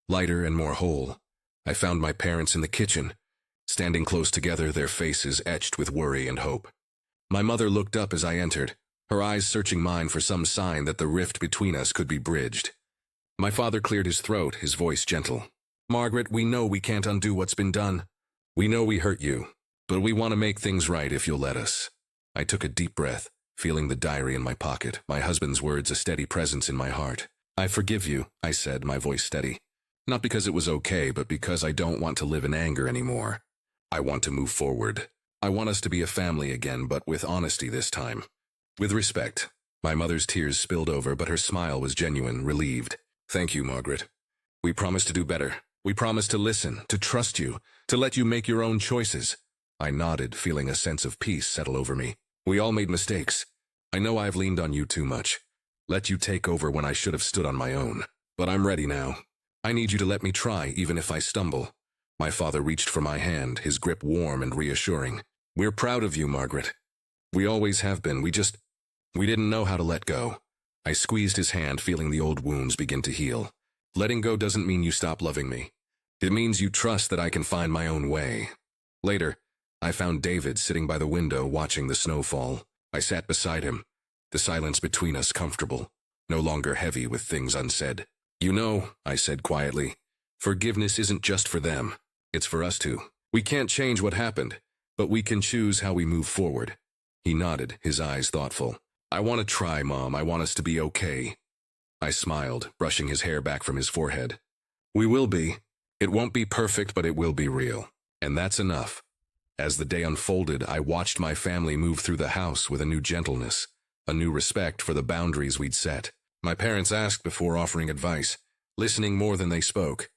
lighter and more whole. I found my parents in the kitchen, standing close together, their faces etched with worry and hope. My mother looked up as I entered, her eyes searching mine for some sign that the rift between us could be bridged. My father cleared his throat, his voice gentle. Margaret, we know we can't undo what's been done. We know we hurt you, but we want to make things right if you'll let us. I took a deep breath, feeling the diary in my pocket, my husband's words a steady presence in my heart. I forgive you, I said, my voice steady. Not because it was okay, but because I don't want to live in anger anymore. I want to move forward. I want us to be a family again, but with honesty this time. With respect. My mother's tears spilled over, but her smile was genuine, relieved. Thank you, Margaret. We promise to do better. We promise to listen, to trust you, to let you make your own choices. I nodded, feeling a sense of peace settle over me. We all made mistakes. I know I've leaned on you too much. Let you take over when I should have stood on my own. But I'm ready now. I need you to let me try, even if I stumble. My father reached for my hand, his grip warm and reassuring. We're proud of you, Margaret. We always have been. We didn't know how to let go. I squeezed his hand, feeling the old wounds begin to heal. Letting go doesn't mean you stop loving me. It means you trust that I can find my own way. Later, I found David sitting by the window watching the snow fall. I sat beside him, the silence between us comfortable, no longer heavy with things unsaid. You know, I said quietly, forgiveness isn't just for them. It's for us too. We can't change what happened, but we can choose how we move forward. He nodded, his eyes thoughtful. I want to try, Mom. I want us to be okay. I smiled, brushing his hair back from his forehead. We will be. It won't be perfect, but it will be real. And that's enough. As the day unfolded, I watched my family move through the house with a new gentleness, a new respect for the boundaries we'd set. My parents asked before offering advice, listening more than they spoke.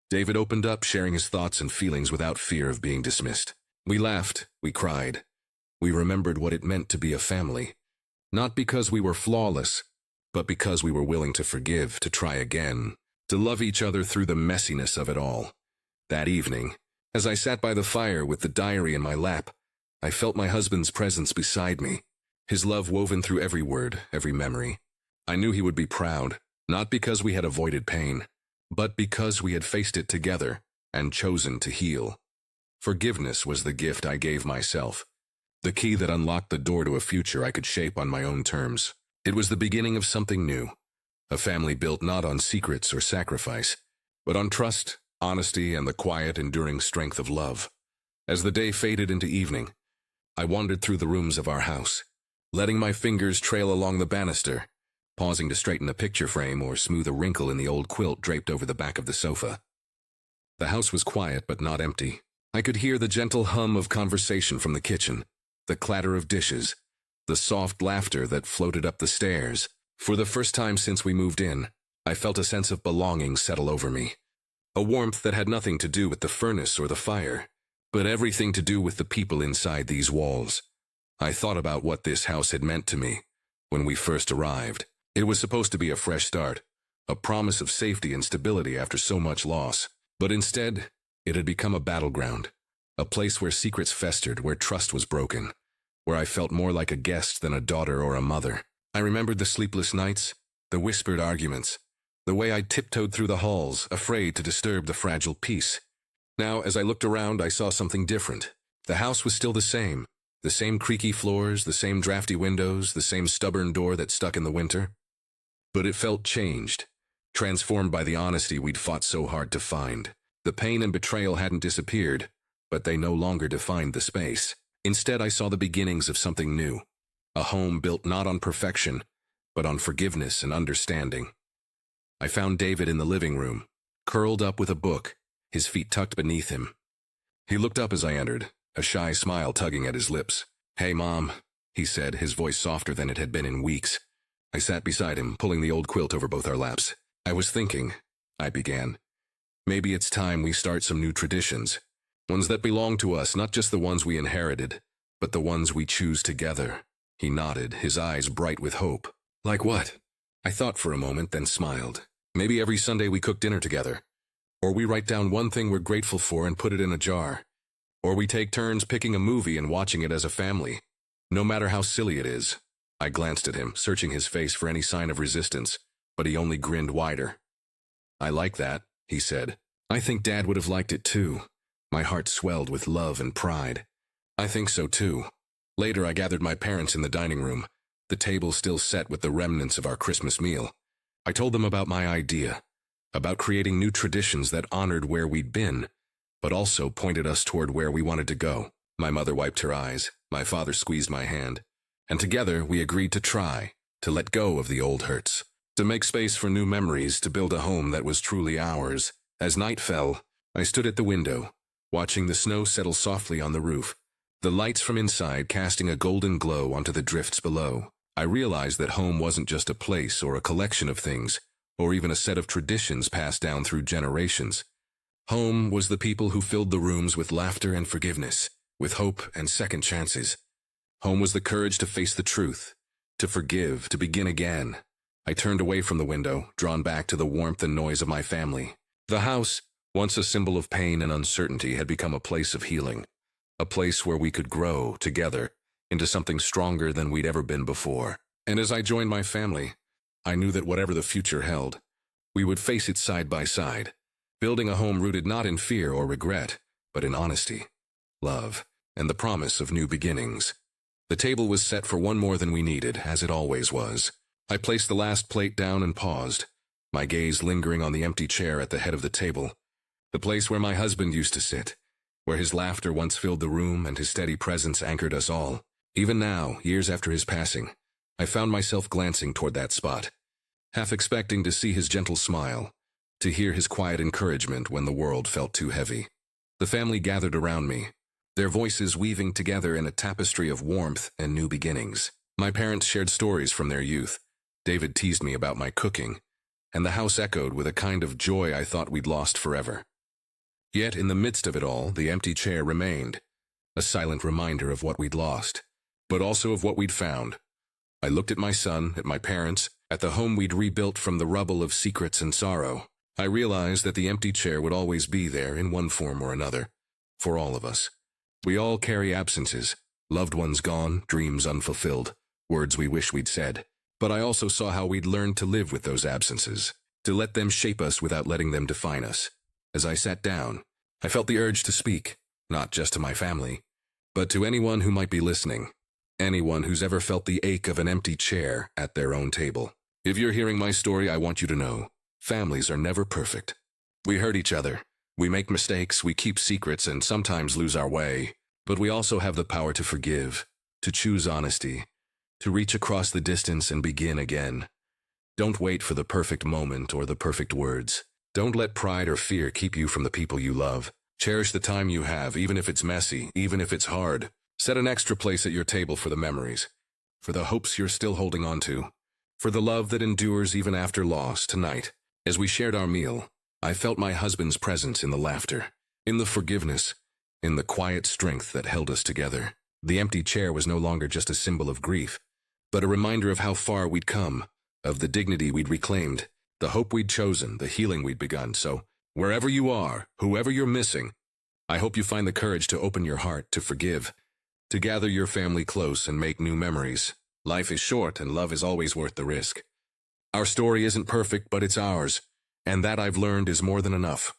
David opened up, sharing his thoughts and feelings without fear of being dismissed. We laughed, we cried. We remembered what it meant to be a family. Not because we were flawless, but because we were willing to forgive, to try again, to love each other through the messiness of it all. That evening, as I sat by the fire with the diary in my lap, I felt my husband's presence beside me, his love woven through every word, every memory. I knew he would be proud, not because we had avoided pain, but because we had faced it together and chosen to heal. Forgiveness was the gift I gave myself, the key that unlocked the door to a future I could shape on my own terms. It was the beginning of something new, a family built not on secrets or sacrifice, but on trust, honesty, and the quiet, enduring strength of love. As the day faded into evening, I wandered through the rooms of our house, letting my fingers trail along the banister, pausing to straighten a picture frame or smooth a wrinkle in the old quilt draped over the back of the sofa. The house was quiet but not empty. I could hear the gentle hum of conversation from the kitchen, the clatter of dishes, the soft laughter that floated up the stairs. For the first time since we moved in, I felt a sense of belonging settle over me. A warmth that had nothing to do with the furnace or the fire, but everything to do with the people inside these walls. I thought about what this house had meant to me when we first arrived. It was supposed to be a fresh start, a promise of safety and stability after so much loss. But instead, it had become a battleground, a place where secrets festered, where trust was broken, where I felt more like a guest than a daughter or a mother. I remembered the sleepless nights, the whispered arguments, the way I tiptoed through the halls, afraid to disturb the fragile peace. Now, as I looked around, I saw something different. The house was still the same creaky floors, the same drafty windows, the same stubborn door that stuck in the winter. But it felt changed, transformed by the honesty we'd fought so hard to find. The pain and betrayal hadn't disappeared, but they no longer defined the space. Instead, I saw the beginnings of something new, a home built not on perfection, but on forgiveness and understanding. I found David in the living room, curled up with a book, his feet tucked beneath him. He looked up as I entered, a shy smile tugging at his lips. "Hey, Mom," he said, his voice softer than it had been in weeks. I sat beside him, pulling the old quilt over both our laps. "I was thinking," I began, "maybe it's time we start some new traditions. Ones that belong to us, not just the ones we inherited, but the ones we choose together." He nodded, his eyes bright with hope. "Like what?" I thought for a moment, then smiled. "Maybe every Sunday we cook dinner together. Or we write down one thing we're grateful for and put it in a jar. Or we take turns picking a movie and watching it as a family, no matter how silly it is." I glanced at him, searching his face for any sign of resistance, but he only grinned wider. "I like that," he said. "I think Dad would have liked it too." My heart swelled with love and pride. "I think so too." Later, I gathered my parents in the dining room, the table still set with the remnants of our Christmas meal. I told them about my idea, about creating new traditions that honored where we'd been, but also pointed us toward where we wanted to go. My mother wiped her eyes, my father squeezed my hand, and together we agreed to try, to let go of the old hurts, to make space for new memories, to build a home that was truly ours. As night fell, I stood at the window, watching the snow settle softly on the roof, the lights from inside casting a golden glow onto the drifts below. I realized that home wasn't just a place or a collection of things, or even a set of traditions passed down through generations. Home was the people who filled the rooms with laughter and forgiveness, with hope and second chances. Home was the courage to face the truth, to forgive, to begin again. I turned away from the window, drawn back to the warmth and noise of my family. The house, once a symbol of pain and uncertainty, had become a place of healing, a place where we could grow together into something stronger than we'd ever been before. And as I joined my family, I knew that whatever the future held, we would face it side by side, building a home rooted not in fear or regret, but in honesty, love, and the promise of new beginnings. The table was set for one more than we needed, as it always was. I placed the last plate down and paused, my gaze lingering on the empty chair at the head of the table, the place where my husband used to sit, where his laughter once filled the room and his steady presence anchored us all. Even now, years after his passing, I found myself glancing toward that spot, half expecting to see his gentle smile, to hear his quiet encouragement when the world felt too heavy. The family gathered around me, their voices weaving together in a tapestry of warmth and new beginnings. My parents shared stories from their youth. David teased me about my cooking, and the house echoed with a kind of joy I thought we'd lost forever. Yet, in the midst of it all, the empty chair remained, a silent reminder of what we'd lost, but also of what we'd found. I looked at my son, at my parents, at the home we'd rebuilt from the rubble of secrets and sorrow. I realized that the empty chair would always be there in one form or another, for all of us. We all carry absences, loved ones gone, dreams unfulfilled, words we wish we'd said. But I also saw how we'd learned to live with those absences, to let them shape us without letting them define us. As I sat down, I felt the urge to speak, not just to my family, but to anyone who might be listening, anyone who's ever felt the ache of an empty chair at their own table. If you're hearing my story, I want you to know, families are never perfect. We hurt each other, we make mistakes, we keep secrets, and sometimes lose our way. But we also have the power to forgive, to choose honesty, to reach across the distance and begin again. Don't wait for the perfect moment or the perfect words. Don't let pride or fear keep you from the people you love. Cherish the time you have, even if it's messy, even if it's hard. Set an extra place at your table for the memories, for the hopes you're still holding on to, for the love that endures even after loss. Tonight, as we shared our meal, I felt my husband's presence in the laughter, in the forgiveness, in the quiet strength that held us together. The empty chair was no longer just a symbol of grief, but a reminder of how far we'd come, of the dignity we'd reclaimed, the hope we'd chosen, the healing we'd begun. So, wherever you are, whoever you're missing, I hope you find the courage to open your heart, to forgive, to gather your family close and make new memories. Life is short and love is always worth the risk. Our story isn't perfect, but it's ours, and that I've learned is more than enough.